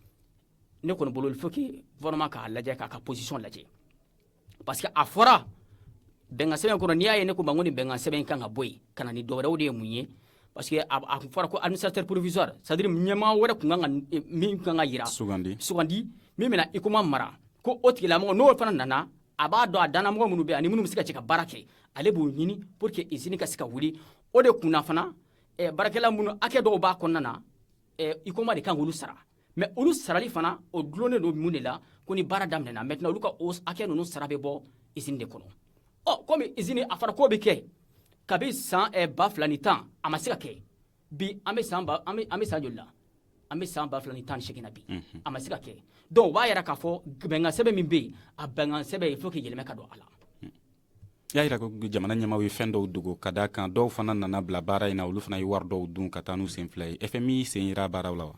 ne kɔni bolo il faut que gouvernement k'a lajɛ k'a ka position lajɛ parce que a fɔra bɛnkan sɛbɛn kɔnɔ n'i y'a ye ne ko ma ko nin bɛnkan sɛbɛn kan ka bɔ yen ka na ni dɔ wɛrɛw de ye mun ye parce que a kun fɔra ko administrateur provisoire c'est à dire ɲɛmaa wɛrɛ kun kan ka min kan ka yira sugandi min bɛna ICOMA mara ko o tigilamɔgɔ n'o fana nana a b'a dɔn a dannamɔgɔ minnu bɛ ani minnu bɛ se ka cɛ ka baara kɛ ale b'o ɲini pour que usine ka se ka wuli o de kunna fana baarakɛla minnu hakɛ dɔw b'a kɔnɔna na ICOMA de kan k'olu sara mais olu sarali fana o dulonnen don mun de la ko ni baara daminɛna maintenant olu ka o hakɛ ninnu sara bɛ bɔ usine de kɔnɔ komi usine a fɔra k'o bɛ kɛ kabi san 2010 a ma se ka kɛ bi an bɛ san joli la an bɛ san 2018 na bi a ma se ka kɛ donc o b'a yira k'a fɔ bɛnkan sɛbɛn min bɛ yen a bɛnkan sɛbɛn il faut que yɛlɛma ka don a la y'a yira ko jamana ɲɛmaw ye fɛn dɔw dogo ka da kan dɔw fana nana bila baara in na olu fana ye wari dɔw dun ka taa n'u sen fila ye FMI sen yira baaraw la wa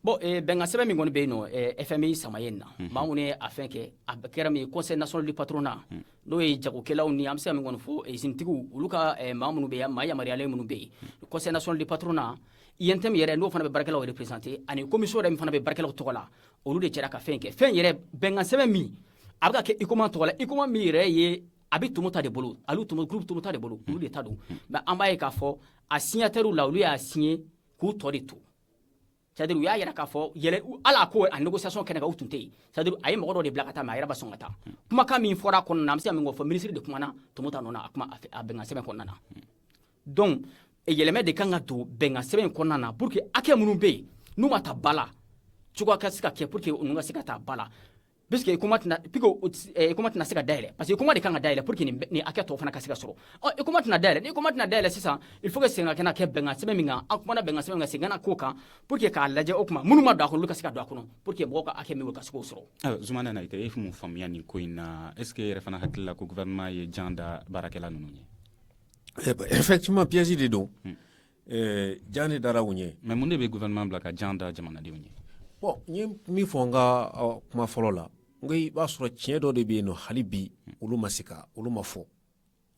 bon bɛnkan sɛbɛn min kɔni bɛ yen nɔ FMI sama ye nin na maa minnu ye a fɛn kɛ a kɛra min ye conseil national du patronat n'o ye jagokɛlaw ni an bɛ se ka min kɔni fɔ usine-tigiw olu ka maa minnu bɛ yen maa yamaruyalen minnu bɛ yen conseil national du patronat INTM yɛrɛ n'o fana bɛ baarakɛlaw représenter ani commission yɛrɛ min fana bɛ baarakɛlaw tɔgɔ la olu de jɛra ka fɛn kɛ fɛn yɛrɛ bɛnkan sɛbɛn min a bɛ ka kɛ ICOMA tɔgɔ la ICOMA min yɛrɛ ye a bɛ tumu ta de bolo groupe tumu ta de bolo olu de ta don mais an b'a ye k'a fɔ a signataires la olu y'a signé k'u tɔ de to c'est-à-dire u y'a yira k'a fɔ ala ko a négociation kɛnɛ kan u tun tɛ yen c'est-à-dire a ye mɔgɔ dɔ de bila ka taa mais a yɛrɛ ma sɔn ka taa kumakan min fɔra a kɔnɔna na an bɛ se ka min fɔ ministre de kumana tumu ta nɔ na a bɛnkan sɛbɛn kɔnɔna na donc yɛlɛmɛ de kan ka don bɛnkan sɛbɛn kɔnɔna na pour que hakɛ minnu bɛ yen n'u ma ta ba la cogoya ka se ka kɛ pour que ninnu ka se ka taa ba la puisque ICOMA tɛna se ka dayɛlɛ parce que ICOMA de kan ka dayɛlɛ pour que nin hakɛ tɔw fana ka se ka sɔrɔ ICOMA tɛna dayɛlɛ ni ICOMA tɛna dayɛlɛ sisan il faut que segin ka kɛ bɛnkan sɛbɛn min kan an kumana bɛnkan sɛbɛn kan segin ka na k'o kan pour que k'a lajɛ o kuma minnu ma don a kɔnɔ olu ka se ka don a kɔnɔ pour que mɔgɔw ka hakɛ min ka se k'o sɔrɔ Zumana Nayite e mun faamuya nin ko in na est ce que yɛrɛ fana hakili la ko gouvernement ye jan da baarakɛla ninnu ye effectivement piège de don jan de dara u ɲɛ mais mun de bɛ gouvernement bila ka jan da jamanadenw ye bon n ye min fɔ n ka kuma fɔlɔ la n ko i b'a sɔrɔ tiɲɛ dɔ de bɛ yen nɔ hali bi olu ma se ka olu ma fɔ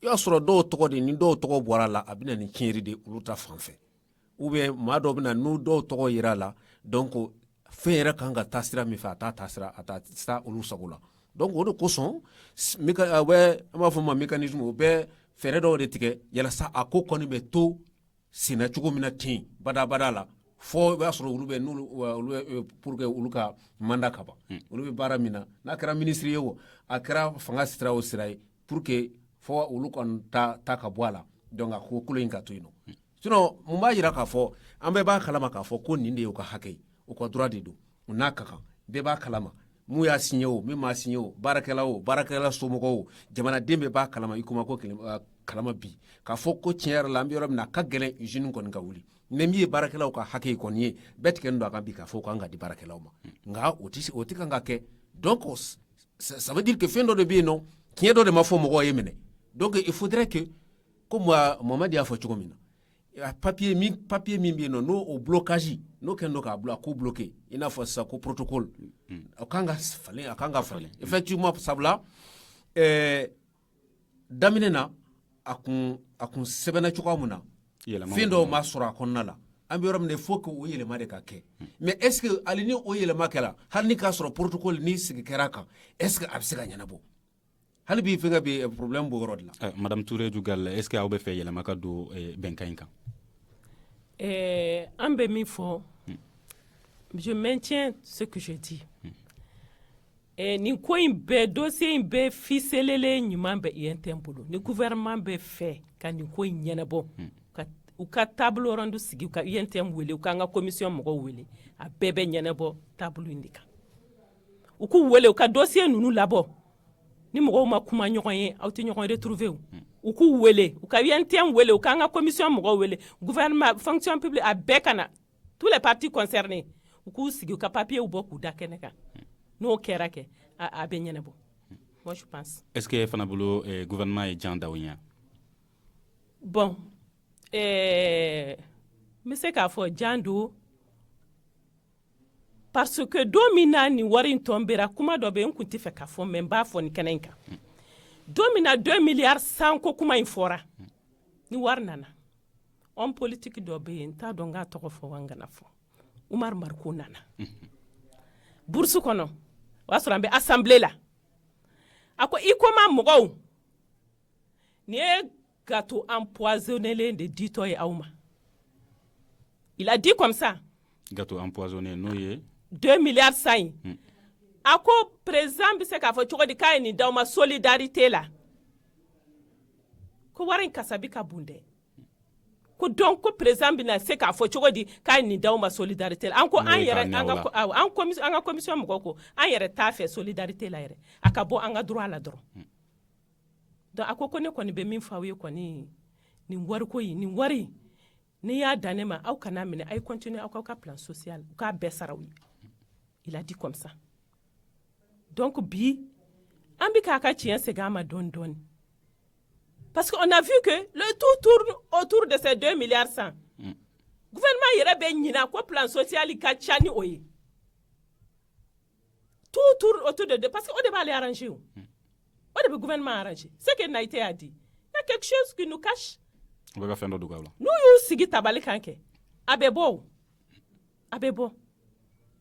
i b'a sɔrɔ dɔw tɔgɔ de ni dɔw tɔgɔ bɔra a la a bɛ na ni tiɲɛri de olu ta fan fɛ ou bien maa dɔw bɛ na n'u dɔw tɔgɔ yera a la donc fɛn yɛrɛ kan ka taa sira min fɛ a t'a taa sira olu sago la donc o de kosɔn an b'a fɔ ma mécanisme o bɛ fɛɛrɛ dɔw de tigɛ yalasa a ko kɔni bɛ to senna cogo min na ten badabada la fo i b'a sɔrɔ olu bɛ pour que olu ka manda ka ban olu bɛ baara min na n'a kɛra ministre ye o a kɛra fanga sira o sira ye pour que fo olu kɔni ta ka bɔ a la donc a ko kolo in ka to yen nɔ sinon mun b'a jira k'a fɔ an bɛɛ b'a kalama k'a fɔ ko nin de y'u ka hakɛ ye u ka droit de don u n'a ka kan bɛɛ b'a kalama mun y'a signé o min m'a signé o baarakɛla somɔgɔw o jamanaden bɛɛ b'a kalama ICOMA ko kalama bi k'a fɔ ko tiɲɛ yɛrɛ la an bɛ yɔrɔ min na a ka gɛlɛn usine kɔni ka wuli ni min ye baarakɛlaw ka hakɛ kɔni ye bɛɛ tigɛlen don a kan bi k'a fɔ k'an ka di baarakɛlaw ma nka o tɛ kan ka kɛ donc ça veut dire que fɛn dɔ de bɛ yen nɔ tiɲɛ dɔ de ma fɔ mɔgɔw ye minɛ donc il faudrait que comme Mohamed y'a fɔ cogo min na papier min bɛ yen nɔ n'o blocage n'o kɛlen don k'a ko bloqué i n'a fɔ sisan ko protocole a kan ka falen effectivement sabula daminɛ na a kun sɛbɛnna cogoya min na fɛn dɔw ma sɔrɔ a kɔnɔna la an bɛ yɔrɔ min na il faut que o yɛlɛma de ka kɛ mais est ce que hali ni o yɛlɛma kɛra hali ni k'a sɔrɔ protocole ni sigi kɛra a kan est ce que a bɛ se ka ɲɛnabɔ hali bi fɛnkɛ bɛ problème b'o yɔrɔ de la madame Touré Jugal est ce que aw bɛ fɛ yɛlɛma ka don bɛnkan in kan an bɛ min fɔ je maintiens ce que je dis nin ko in bɛɛ dossier in bɛɛ ficelelen ɲuman bɛ INTM bolo ni gouvernement bɛ fɛ ka nin ko in ɲɛnabɔ u ka table ronde sigi u ka INTM wele u ka an ka commission mɔgɔw wele a bɛɛ bɛ ɲɛnabɔ table in de kan u k'u wele u ka dossier ninnu labɔ ni mɔgɔw ma kuma ɲɔgɔn ye aw tɛ ɲɔgɔn retrouver u k'u wele u ka INTM wele u ka an ka commission mɔgɔw wele gouvernement fonction publique a bɛɛ ka na tous les partis concernés u k'u sigi u ka papier bɔ k'u da kɛnɛ kan n'o kɛra kɛ a bɛ ɲɛnabɔ moi je pense est ce que fana bolo gouvernement ye jan da o ɲɛ bon n bɛ se k'a fɔ jan don parce que don min na nin wari in tɔnbera kuma dɔ bɛ yen n tun tɛ fɛ k'a fɔ mais n b'a fɔ nin kɛnɛ in kan don min na 2 milliards sanko kuma in fɔra ni wari nana homme politique dɔ bɛ yen n t'a dɔn n k'a tɔgɔ fɔ wa n kana fɔ Umar Marko nana bourse kɔnɔ o y'a sɔrɔ an bɛ assemblée la a ko ICOMA mɔgɔw ni ye gâteau empoisonné de dito ye aw ma. Il a dit comme ça. Gâteau empoisonné no ye 2 milliards sain. A ko président bi se k'a fɔ cogo di k'a ye nin d'aw ma solidarité la. Ko wari in kasabi ka bon dɛ. Ko donc ko président bi na se k'a fɔ cogo di k'a ye nin d'aw ma solidarité la. An ko an yɛrɛ an ka commission mɔgɔw ko an yɛrɛ t'a fɛ solidarité la yɛrɛ. A ka bɔ an ka droit la dɔrɔn. Donc a ko ne kɔni bɛ min fɔ aw ye kɔni nin wari ko in nin wari ni y'a dan ne ma aw kana minɛ aw continuer aw ka plan social u k'a bɛɛ sara u ye. Il a dit comme ça. Donc bi an bi k'a ka tiɲɛ segin a ma dɔɔni dɔɔni. Parce qu'on a vu que le tout tourne autour de ces 2 milliards 100. Gouvernement yɛrɛ bɛ ɲina ko plan social ka ca ni o ye. Tout tourne autour de parce que o de b'ale arranger o. O de bɛ gouvernement arranger. Ce que Naïté a dit. Il y a quelque chose qui nous cache. o bɛ ka fɛn dɔ dogo aw la. N'u y'u sigi tabali kan kɛ a bɛ bɔ o. A bɛ bɔ.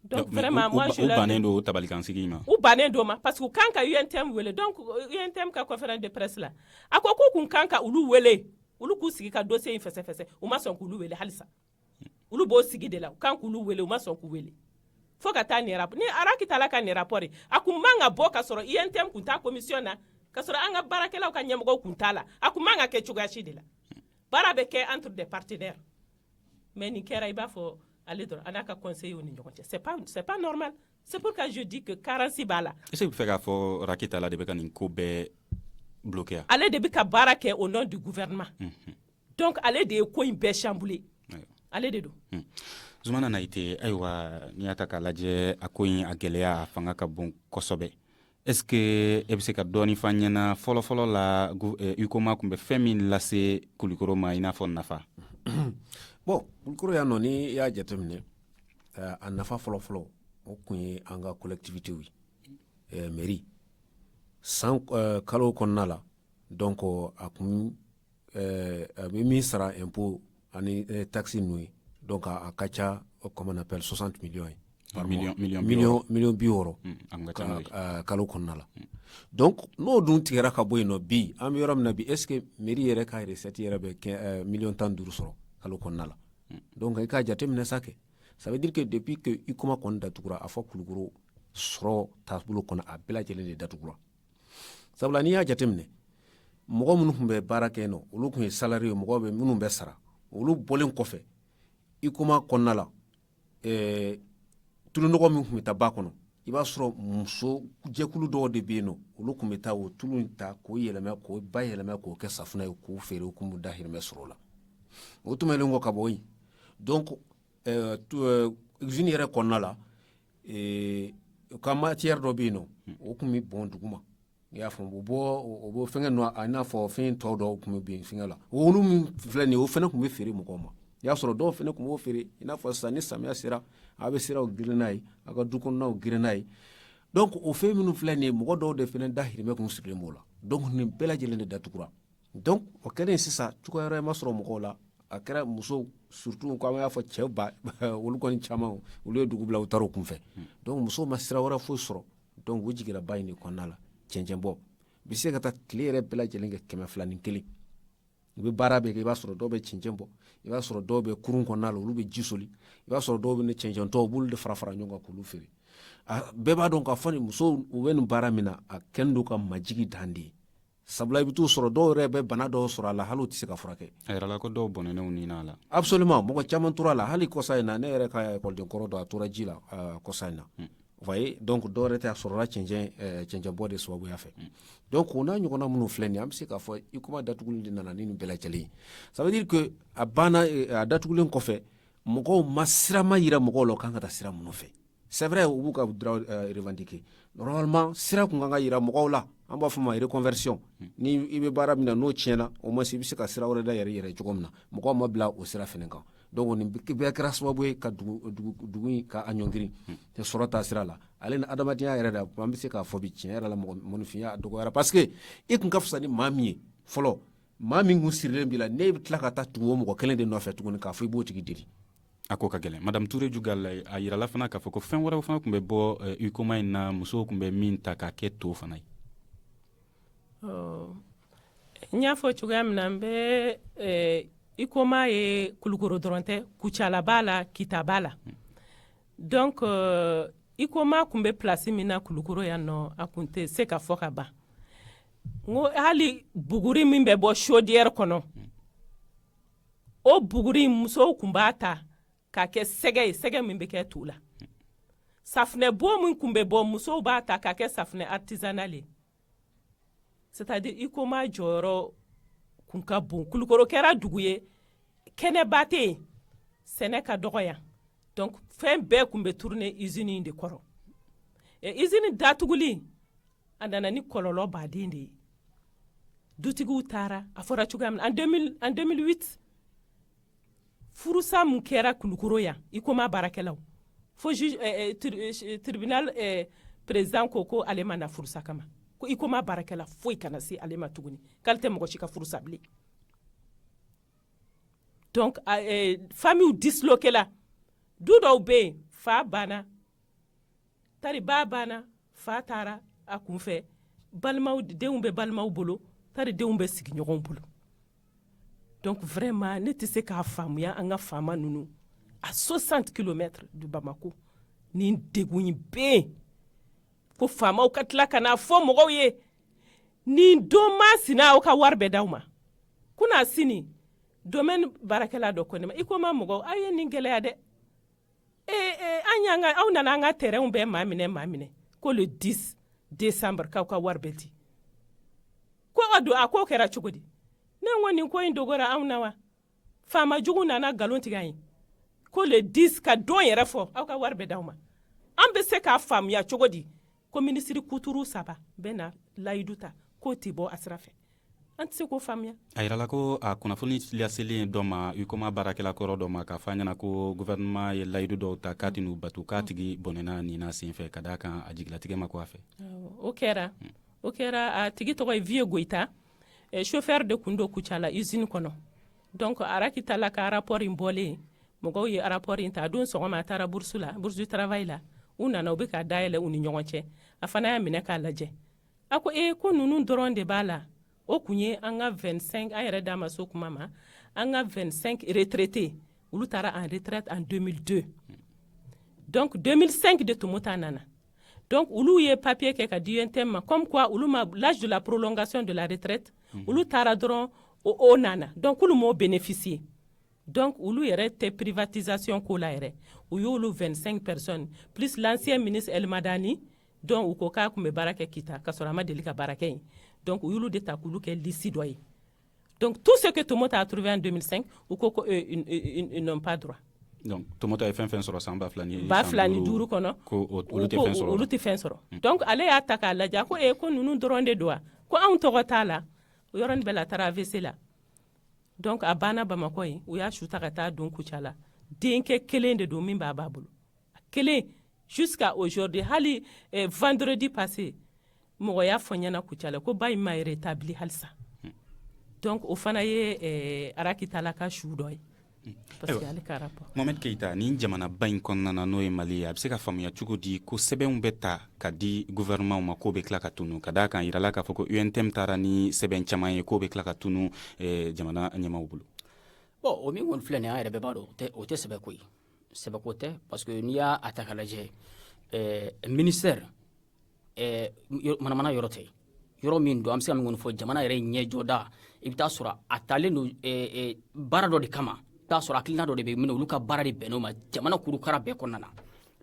Donc vraiment moi je leur bannen do tabali kan sigi ma. U bannen do ma parce que kan ka UNTM wele donc UNTM ka conférence de presse la. A ko k'u kun kan ka olu wele. Olu k'u sigi ka dossier in fɛsɛ u ma sɔn k'olu wele halisa. Olu b'o sigi de la u kan k'olu wele u ma sɔn k'u wele. Fo ka taa ni rapport ni Araki tala ka ni rapport a kun man ka bɔ ka sɔrɔ UNTM kun ta commission na ka sɔrɔ an ka baarakɛlaw ka ɲɛmɔgɔw kun t'a la a kun man ka kɛ cogoya si de la. Baara bɛ kɛ entre des partenaires. Mais nin kɛra i b'a fɔ ale dɔrɔn a n'a ka conseiller u ni ɲɔgɔn cɛ. C'est pas normal. C'est pourquoi je dis que carence b'a la. Est-ce que bɛ fɛ k'a fɔ Araki tala de bɛ ka nin ko bɛɛ bloquer? Ale de bɛ ka baara kɛ au nom du gouvernement. Donc ale de ye ko in bɛɛ chambouler. Ale de don. Zumana Naïté ayiwa n'i y'a ta k'a lajɛ a ko in a gɛlɛya a fanga ka bon kosɛbɛ. Est-ce que e bɛ se ka dɔɔni fɔ an ɲɛna fɔlɔ-fɔlɔ la UCOMA tun bɛ fɛn min lase Kulikoro ma i n'a fɔ nafa? Bon, Kulikoro yan nɔ ni y'a jateminɛ a nafa fɔlɔ-fɔlɔ o kun ye an ka collectivité ye mairie san kalo kɔnɔna la donc a kun a bɛ min sara impôt ani taxe ninnu ye donc a ka ca comme on appelle 60 millions ye. Million 60 kalo kɔnɔna la. Donc n'o dun tigɛra ka bɔ yen nɔ bi an bɛ yɔrɔ min na bi est-ce que mairie yɛrɛ ka recette yɛrɛ bɛ million 15 sɔrɔ kalo kɔnɔna la. Donc i k'a jateminɛ sa kɛ ça veut dire que depuis que UCOMA kɔni datugura a fɔ Kulikoro sɔrɔ taabolo kɔnɔ a bɛɛ lajɛlen de datugura. Sabula n'i y'a jateminɛ mɔgɔ minnu tun bɛ baara kɛ yen nɔ olu tun ye salarié ye mɔgɔ bɛ minnu bɛ sara olu bɔlen kɔfɛ UCOMA kɔnɔna la tulu nɔgɔ min tun bɛ taa ba kɔnɔ i b'a sɔrɔ muso jɛkulu dɔw de bɛ yen nɔ olu tun bɛ taa o tulu in ta k'o yɛlɛma k'o bayɛlɛma k'o kɛ safunɛ ye k'o feere u kun b'u dahirimɛ sɔrɔ o la o tɛmɛnen kɔ ka bɔ yen donc usine yɛrɛ kɔnɔna la u ka matière dɔ bɛ yen nɔ o tun bɛ bɔn duguma i y'a faamu o bɔ fɛngɛ nɔ a n'a fɔ fɛn tɔw dɔw tun bɛ bin fɛngɛ la olu min filɛ nin ye o fɛnɛ tun bɛ feere mɔgɔw ma i y'a sɔrɔ dɔw fɛnɛ tun b'o feere i n'a fɔ sisan ni samiya sera a bɛ siraw girin n'a ye a ka du kɔnɔnaw girin n'a ye donc o fɛn minnu filɛ nin ye mɔgɔ dɔw de fɛnɛ dahirimɛ kun sigilen b'o la donc nin bɛɛ lajɛlen de datugura donc o kɛlen sisan cogoya wɛrɛ ma sɔrɔ mɔgɔw la a kɛra musow surtout ko an y'a fɔ cɛw ba olu kɔni caman olu ye dugu bila u taara o kunfɛ donc musow ma sira wɛrɛ foyi sɔrɔ donc u jigira ba in de kɔnɔna la cɛncɛn bɔ bi se ka taa tile yɛrɛ bɛɛ lajɛlen kɛ 200 ni 1 u bɛ baara bɛ kɛ i b'a sɔrɔ dɔw bɛ cɛncɛn bɔ i b'a sɔrɔ dɔw bɛ kurun kɔnɔna la olu bɛ ji soli i b'a sɔrɔ dɔw bɛ ne cɛncɛn tɔw b'olu de fara fara ɲɔgɔn kan k'olu feere bɛɛ b'a dɔn k'a fɔ nin musow u bɛ nin baara min na a kɛlen don ka majigi dan de ye sabula i bɛ t'u sɔrɔ dɔw yɛrɛ bɛ bana dɔw sɔrɔ a la hali u tɛ se ka furakɛ a yɛrɛ la ko dɔw bɔnɛnɛw ni n'a la absolument mɔgɔ caman tora a la hali kɔsa in na ne yɛrɛ ka ekɔliden kɔrɔ dɔ a tora ji la kɔsa in na voyez donc dɔw yɛrɛ tɛ a sɔrɔla cɛncɛn bɔ de sababuya fɛ donc o n'a ɲɔgɔnna minnu filɛ nin ye an bɛ se k'a fɔ UCOMA datuguli de nana ni nin bɛɛ lajɛlen ye ça veut dire que a banna a datugulen kɔfɛ mɔgɔw ma sira ma yira mɔgɔw la o kan ka taa sira minnu fɛ c'est vrai u b'u ka droit revendiquer normalement sira kun kan ka yira mɔgɔw la an b'a fɔ ma reconversion ni i bɛ baara min na n'o tiɲɛna o ma se i bɛ se ka sira wɛrɛ da yɛrɛ cogo min na mɔgɔw ma bila o sira fɛnɛ kan donc nin bɛɛ kɛra sababu ye ka dugu in ka a ɲɔngirin tɛ sɔrɔ ta sira la ale ni adamadenya yɛrɛ da an bɛ se k'a fɔ bi tiɲɛ yɛrɛ la mɔgɔninfinya a dɔgɔyara parce que i kun ka fisa ni maa min ye fɔlɔ maa min kun sirilen b'i la ne bɛ tila ka taa tugu o mɔgɔ kelen de nɔfɛ tuguni k'a fɔ i b'o tigi deli a ko ka gɛlɛn madame Touré Jugal a yirala fana k'a fɔ ko fɛn wɛrɛw fana tun bɛ bɔ UCOMA in na musow tun bɛ min ta k'a kɛ to fana ye n y'a fɔ cogoya min na n bɛ ikoma ye kulukoro dɔrɔn tɛ kucala b'a la kita b'a la donc ikoma kun bɛ place min na kulukoro yan nɔ a kun tɛ se ka fɔ ka ban n ko hali buguri min bɛ bɔ chaudière kɔnɔ o buguri musow kun b'a ta k'a kɛ sɛgɛ ye sɛgɛ min bɛ kɛ tu la safunɛ bo min kun bɛ bɔ musow b'a ta k'a kɛ safunɛ artisanal ye c'est-à-dire ikoma jɔyɔrɔ kun ka bon kulukoro kɛra dugu ye kɛnɛba tɛ yen sɛnɛ ka dɔgɔ yan donc fɛn bɛɛ kun bɛ tourner usine in de kɔrɔ usine datuguli a nana ni kɔlɔlɔ baden de ye dutigiw taara a fɔra cogoya min en 2008 furusa mun kɛra kulukoro yan ikoma baarakɛlaw fo tribunal président ko ale ma na furusa kama ko ikoma baarakɛla foyi kana se ale ma tuguni k'ale tɛ mɔgɔ si ka furusa bilen donc famille disloquée la du dɔw bɛ yen fa banna tari ba banna fa taara a kunfɛ balimaw denw bɛ balimaw bolo tari denw bɛ sigiɲɔgɔnw bolo donc vraiment ne tɛ se k'a faamuya an ka faama ninnu à 60 km du Bamako nin degun in bɛ yen ko faamaw ka tila ka n'a fɔ mɔgɔw ye nin don masina aw ka wari bɛ d'aw ma kuna sini domaine baarakɛla dɔ ko ne ma i ko ma mɔgɔw aw ye nin gɛlɛya dɛ aw nana an ka terrainw bɛɛ maa minɛ ko le 10 décembre k'aw ka wari bɛ di ko ka don a ko kɛra cogo di ne ko nin ko in dogora anw na wa faama jugu nana galon tigɛ an ye ko le 10 ka don yɛrɛ fɔ aw ka wari bɛ d'aw ma an bɛ se k'a faamuya cogo di ko minisiri kuturu 3 bɛ na layidu ta k'o tɛ bɔ a sira fɛ an tɛ se k'o faamuya a yirala ko a kunnafoni laselen dɔ ma ikoma baarakɛla kɔrɔ dɔ ma k'a fɔ a ɲɛna ko gouvernement ye layidu dɔw ta k'a tɛ n'u batu k'a tigi bɔnɛna nin na senfɛ ka d'a kan a jigilatigɛ ma ko a fɛ o kɛra a tigi tɔgɔ ye Vie Goyita chauffeur de kun do Kucala usine kɔnɔ donc arakitala ka rapport in bɔlen mɔgɔw ye rapport in ta a don sɔgɔma a taara bourse du travail la u nana u bɛ ka dayɛlɛ u ni ɲɔgɔn cɛ a fana y'a minɛ k'a lajɛ a ko ko ninnu dɔrɔn de b'a la o kun ye an ka 25 an yɛrɛ d'a ma so kuma ma an ka 25 retraités olu taara en retraite en 2002 donc 2005 de Tomota nana donc olu ye papier kɛ ka di UNTM ma comme quoi olu ma l'âge de la prolongation de la retraite olu taara dɔrɔn o nana donc olu m'o bénéficier donc olu yɛrɛ tɛ privatisation ko la yɛrɛ u y'olu 25 personnes plus l'ancien ministre El Madani donc u ko k'a kun bɛ baara kɛ kita ka sɔrɔ a ma deli ka baara kɛ yen donc u y'olu de ta k'olu kɛ liste dɔ ye donc tout ce que Tomota a trouvé en 2005 u ko ils n'ont pas droit donc Tomota ye fɛn sɔrɔ san 2005 kɔnɔ ko olu tɛ fɛn sɔrɔ donc ale y'a ta k'a lajɛ ko ko ninnu dɔrɔn de don wa ko anw tɔgɔ t'a la o yɔrɔnin bɛɛ la a taara AVC la donc a banna Bamako yen u y'a su ta ka taa don Kucala denkɛ kelen de don min b'a bolo kelen jusqu'à aujourd'hui hali vendredi passé mɔgɔ y'a fɔ ɲɛna Kucala ko ba in ma rétabli halisa donc o fana ye arakitala ka su dɔ ye parce que ale ka rapport Mohamed Keita ni jamana ba in kɔnɔna na n'o ye Mali ye a bɛ se ka faamuya cogo di ko sɛbɛnw bɛ ta ka di gouvernement ma k'o bɛ tila ka tunu ka d'a kan yirala k'a fɔ ko UNTM taara ni sɛbɛn caman ye k'o bɛ tila ka tunu jamana ɲɛmaaw bolo bon o min kɔni filɛ nin ye an yɛrɛ bɛɛ b'a dɔn o tɛ sɛbɛko ye sɛbɛko tɛ parce que n'i y'a ta k'a lajɛ ministère manamana yɔrɔ tɛ yɔrɔ min don an bɛ se ka min kɔni fɔ jamana yɛrɛ ɲɛjɔda i bɛ taa sɔrɔ a talen don baara dɔ de kama t'a sɔrɔ hakilina dɔ de bɛ minɛ olu ka baara de bɛnn'o ma jamana kurukara bɛɛ kɔnɔna na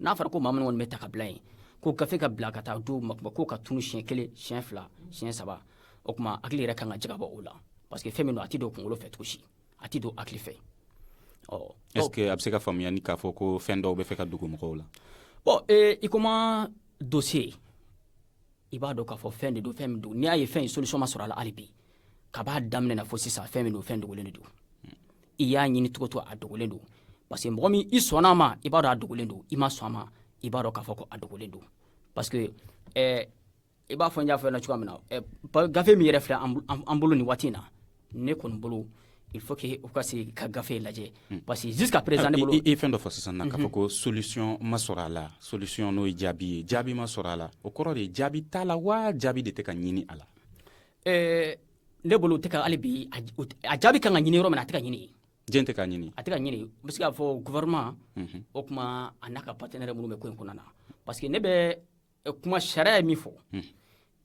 n'a fɔra ko maa min kɔni bɛ ta ka bila yen ko gafe ka bila ka taa do ko ka tunu siɲɛ 1 siɲɛ 2 siɲɛ 3 o tuma hakili yɛrɛ kan ka jagabɔ o la parce que fɛn min don a tɛ don kunkolo fɛ cogo si a tɛ don hakili fɛ est-ce que a bɛ se ka faamuya ni k'a fɔ ko fɛn dɔw bɛ fɛ ka dogo mɔgɔw la bon i koma dossier i b'a dɔn k'a fɔ fɛn de don fɛn min don n'i y'a ye fɛn in solution ma sɔrɔ a la hali bi ka b'a daminɛ na fo sisan fɛn min don fɛn dogolen de don i y'a ɲini cogo to a dogolen don parce que mɔgɔ min i sɔnna a ma i b'a dɔn a dogolen don i ma sɔn a ma i b'a dɔn k'a fɔ ko a dogolen don parce que i b'a fɔ n y'a fɔ ɲɛna cogoya min na gafe min yɛrɛ filɛ an bolo nin waati in na ne kɔni bolo il faut que u ka se ka gafe lajɛ parce que jusqu'à présent ne bolo i fɛn dɔ fɔ sisan na k'a fɔ ko solution ma sɔrɔ a la solution n'o ye jaabi ye jaabi ma sɔrɔ a la o kɔrɔ de ye jaabi t'a la wa jaabi de tɛ ka ɲini a la ne bolo tɛ ka hali bi a jaabi kan ka ɲini yɔrɔ min na a tɛ ka ɲini jɛn tɛ k'a ɲini a tɛ ka ɲini n bɛ se k'a fɔ gouvernement o kuma a n'a ka partenaire minnu bɛ ko in kɔnɔna na parce que ne bɛ kuma sariya ye min fɔ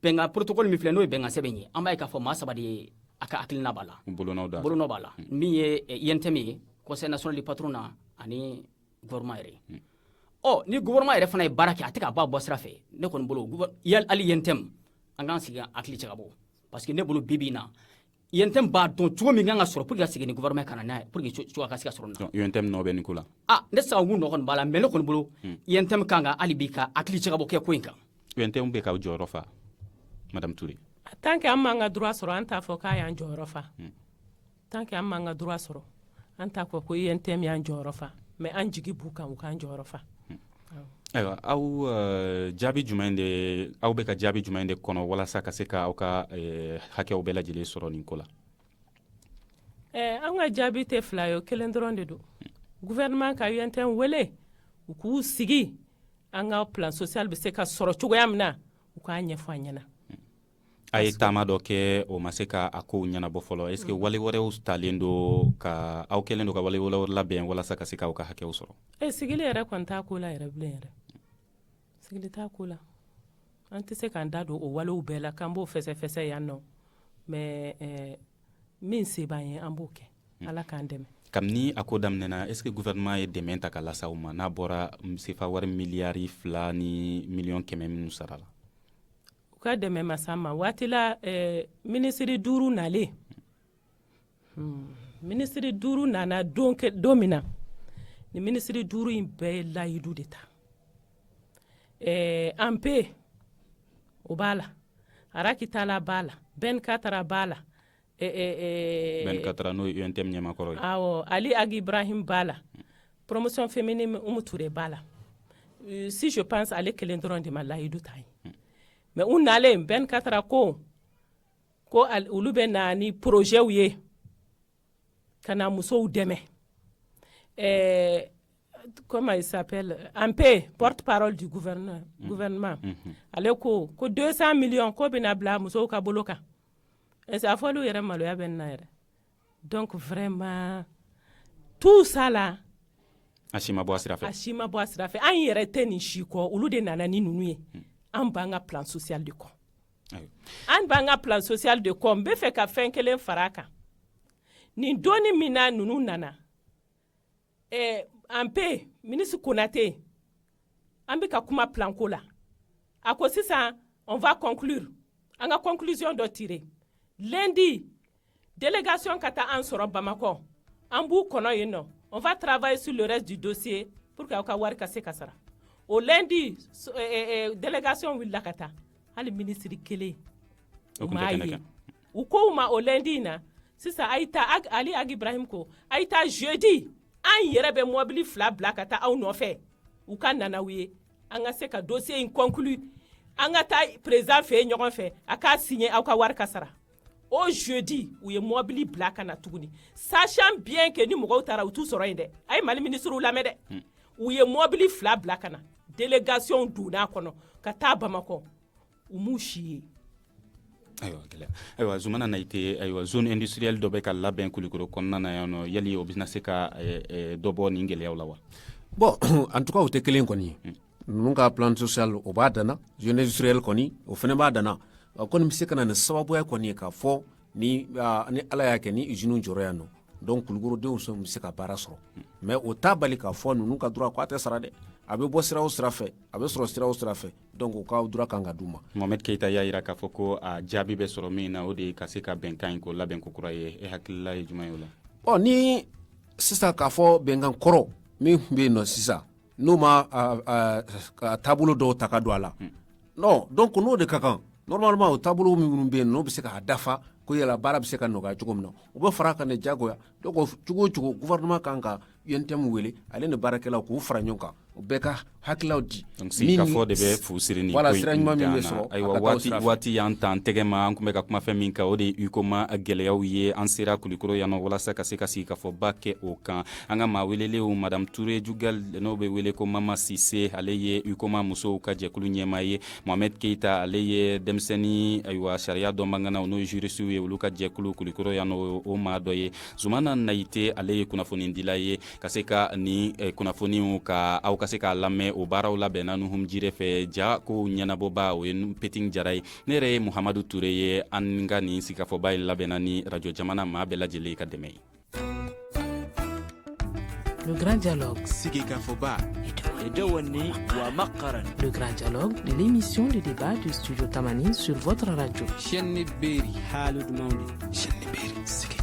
bɛnkan protocole min filɛ n'o ye bɛnkan sɛbɛn ye an b'a ye k'a fɔ maa saba de ye a ka hakilina b'a la bolonɔ b'a la min ye INTM ye conseil national du patronat ani gouvernement yɛrɛ ni gouvernement yɛrɛ fana ye baara kɛ a tɛ ka bɔ sira fɛ ne kɔni bolo hali INTM an k'an sigi hakili cɛ ka bɔ parce que ne bolo bi na INTM b'a dɔn cogo min kan ka sɔrɔ pour que ka segin ni gouvernement kana n'a ye pour que cogo ka se ka sɔrɔ na INTM nɔ bɛ nin ko la ne tɛ se ka ngun nɔ kɔni b'a la mais ne kɔni bolo INTM kan ka hali bi ka hakili cɛ ka bɔ kɛ ko in kan INTM bɛ k'aw jɔyɔrɔ fa Madame Touré tant que an m'an ka droit sɔrɔ an t'a fɔ k'a y'an jɔyɔrɔ fa tant que an m'an ka droit sɔrɔ an t'a fɔ ko INTM y'an jɔyɔrɔ fa mais an jigi b'u kan u k'an jɔyɔrɔ fa ayiwa aw jaabi jumɛn de aw bɛ ka jaabi jumɛn de kɔnɔ walasa ka se ka aw ka hakɛw bɛɛ lajɛlen sɔrɔ nin ko la an ka jaabi tɛ fila ye o kelen dɔrɔn de don gouvernement ka UNTM wele u k'u sigi an ka plan social bɛ se ka sɔrɔ cogoya min na u k'a ɲɛfɔ an ɲɛna a ye taama dɔ kɛ o ma se ka a kow ɲɛnabɔ fɔlɔ est ce que wale wɛrɛw talen do ka aw kɛlen do ka wale wɛrɛw labɛn walasa ka se k'aw ka hakɛw sɔrɔ sigili yɛrɛ kɔni t'a ko la yɛrɛ bilen yɛrɛ sigili t'a ko la an tɛ se k'an da don o walew bɛɛ la k'an b'o fɛsɛfɛsɛ yan nɔ mais min se b'an ye an b'o kɛ ala k'an dɛmɛ kabini a ko daminɛna est ce que gouvernement ye dɛmɛ ta ka lase aw ma n'a bɔra sefa wari miliyari 2 ni miliyɔn 100 minnu sara la u ka dɛmɛ ma s'an ma waati la minisiri 5 nalen minisiri 5 nana don min na ni minisiri 5 in bɛɛ ye layidu de ta ANPE o b'a la Arakitala b'a la Ben4 b'a la Ben4 n'o ye UNTM ɲɛmakɔrɔ ye awɔ Ali Agi Ibrahim b'a la promotion féminine Umu Touré b'a la si je pense ale kelen dɔrɔn de ma layidu ta ye mais u nalen Ben4 ko olu bɛ na ni projet ye ka na musow dɛmɛ comment il s'appelle ANPE porte-parole du gouvernement ale ko 200 millions ko bɛna bila musow ka bolo kan est-ce a fɔlu yɛrɛ maloya bɛ na yɛrɛ donc vraiment tout ça là a si ma bɔ a sira fɛ an yɛrɛ tɛ nin si kɔ olu de nana ni nunu ye an b'an ka plan social de kɔ an b'an ka plan social de kɔ n bɛ fɛ ka fɛn kelen fara a kan nin doni min na nunu nana ANPE ministre Konate an bɛ ka kuma plan ko la a ko sisan on va conclure an ka conclusion dɔ tirer lundi délégation ka taa an sɔrɔ Bamakɔ an b'u kɔnɔ yen nɔ on va travailler sur le reste du dossier pour que aw ka wari ka se ka sara o lundi délégation wulila ka taa hali ministre kelen u m'a ye u ko u ma o lundi na sisan a' ye taa Ali Agi Ibrahim ko a' ye taa jeudi an yɛrɛ bɛ mobili 2 bila ka taa aw nɔfɛ u ka nana u ye an ka se ka dossier in conclure an ka taa président fɛ ɲɔgɔn fɛ a k'a signer aw ka wari ka sara o jeudi u ye mobili bila ka na tuguni sachant bien que ni mɔgɔw taara u t'u sɔrɔ yen dɛ a ye Mali ministre lamɛn dɛ u ye mobili 2 bila ka na délégation donna kɔnɔ ka taa Bamakɔ u m'u si ye ayiwa Zumana Nayite ayiwa zone industrielle dɔ bɛ ka labɛn Kulikoro kɔnɔna na yan nɔ yali o bɛna se ka dɔ bɔ nin gɛlɛyaw la wa bon en tout cas o tɛ kelen kɔni ninnu ka plan social o b'a danna zone industrielle kɔni o fana b'a danna kɔni bɛ se ka na ni sababuya kɔni ye k'a fɔ ni ala y'a kɛ ni usine jɔra yan nɔ donc Kulukorodenw bɛ se ka baara sɔrɔ mais o t'a bali k'a fɔ ninnu ka droit k'a tɛ sara dɛ a bɛ bɔ sira o sira fɛ a bɛ sɔrɔ sira o sira fɛ donc o ka droit kan ka d'u ma Mohamed Keita y'a jira k'a fɔ ko a jaabi bɛ sɔrɔ min na o de ye ka se ka bɛnkan in ko labɛn ko kura ye e hakilila ye jumɛn ye o la ni sisan k'a fɔ bɛnkan kɔrɔ min bɛ yen nɔ sisan n'o ma taabolo dɔw ta ka don a la non donc n'o de ka kan normalement o taabolo minnu bɛ yen n'o bɛ se k'a dafa ko yala baara bɛ se ka nɔgɔya cogo min na u bɛ fara kan de jagoya donc cogo o cogo gouvernement kan ka UNTM wele ale ni baarakɛlaw k'u fara ɲɔgɔn kan u bɛɛ ka hakilaw di donc si ka fɔ de bɛ fusiri ni voilà ko sira ɲuman min bɛ in sɔrɔ ayiwa waati y'an tan tɛgɛ ma an kun bɛ ka kuma fɛn min kan o de ye UCOMA gɛlɛyaw ye an sera Kulikoro yan nɔ walasa ka se ka sigi ka fɔ ba kɛ o kan an ka maa welelenw madame Touré Jugal n'o bɛ wele ko Mama Sise ale ye UCOMA musow ka jɛkulu ɲɛmaa ye Mohamed Keita ale ye denmisɛnnin ayiwa sariya dɔnbaganaw n'o ye jurisiw ye olu ka jɛkulu Kulikoro yan nɔ o maa dɔ ye Zumana Nayite ale ye kunnafonidila ye ka se ka ni kunnafoniw ka aw ka se k'a lamɛn o baaraw labɛnna nuhum jire fɛ ja ko ɲɛnabɔba o ye Peting Jara ye ne yɛrɛ ye Muhamadu Ture ye an ka nin sigikafɔba ye labɛnna ni radio jamana maa bɛɛ lajɛlen ka dɛmɛ ye. Le grand dialogue. Sigikafɔba Edewani wa makaran. Le grand dialogue de l'émission de débat du studio Tamani sur votre radio. Chaîne Beri Halud Maudi. Chaîne Beri Sigi.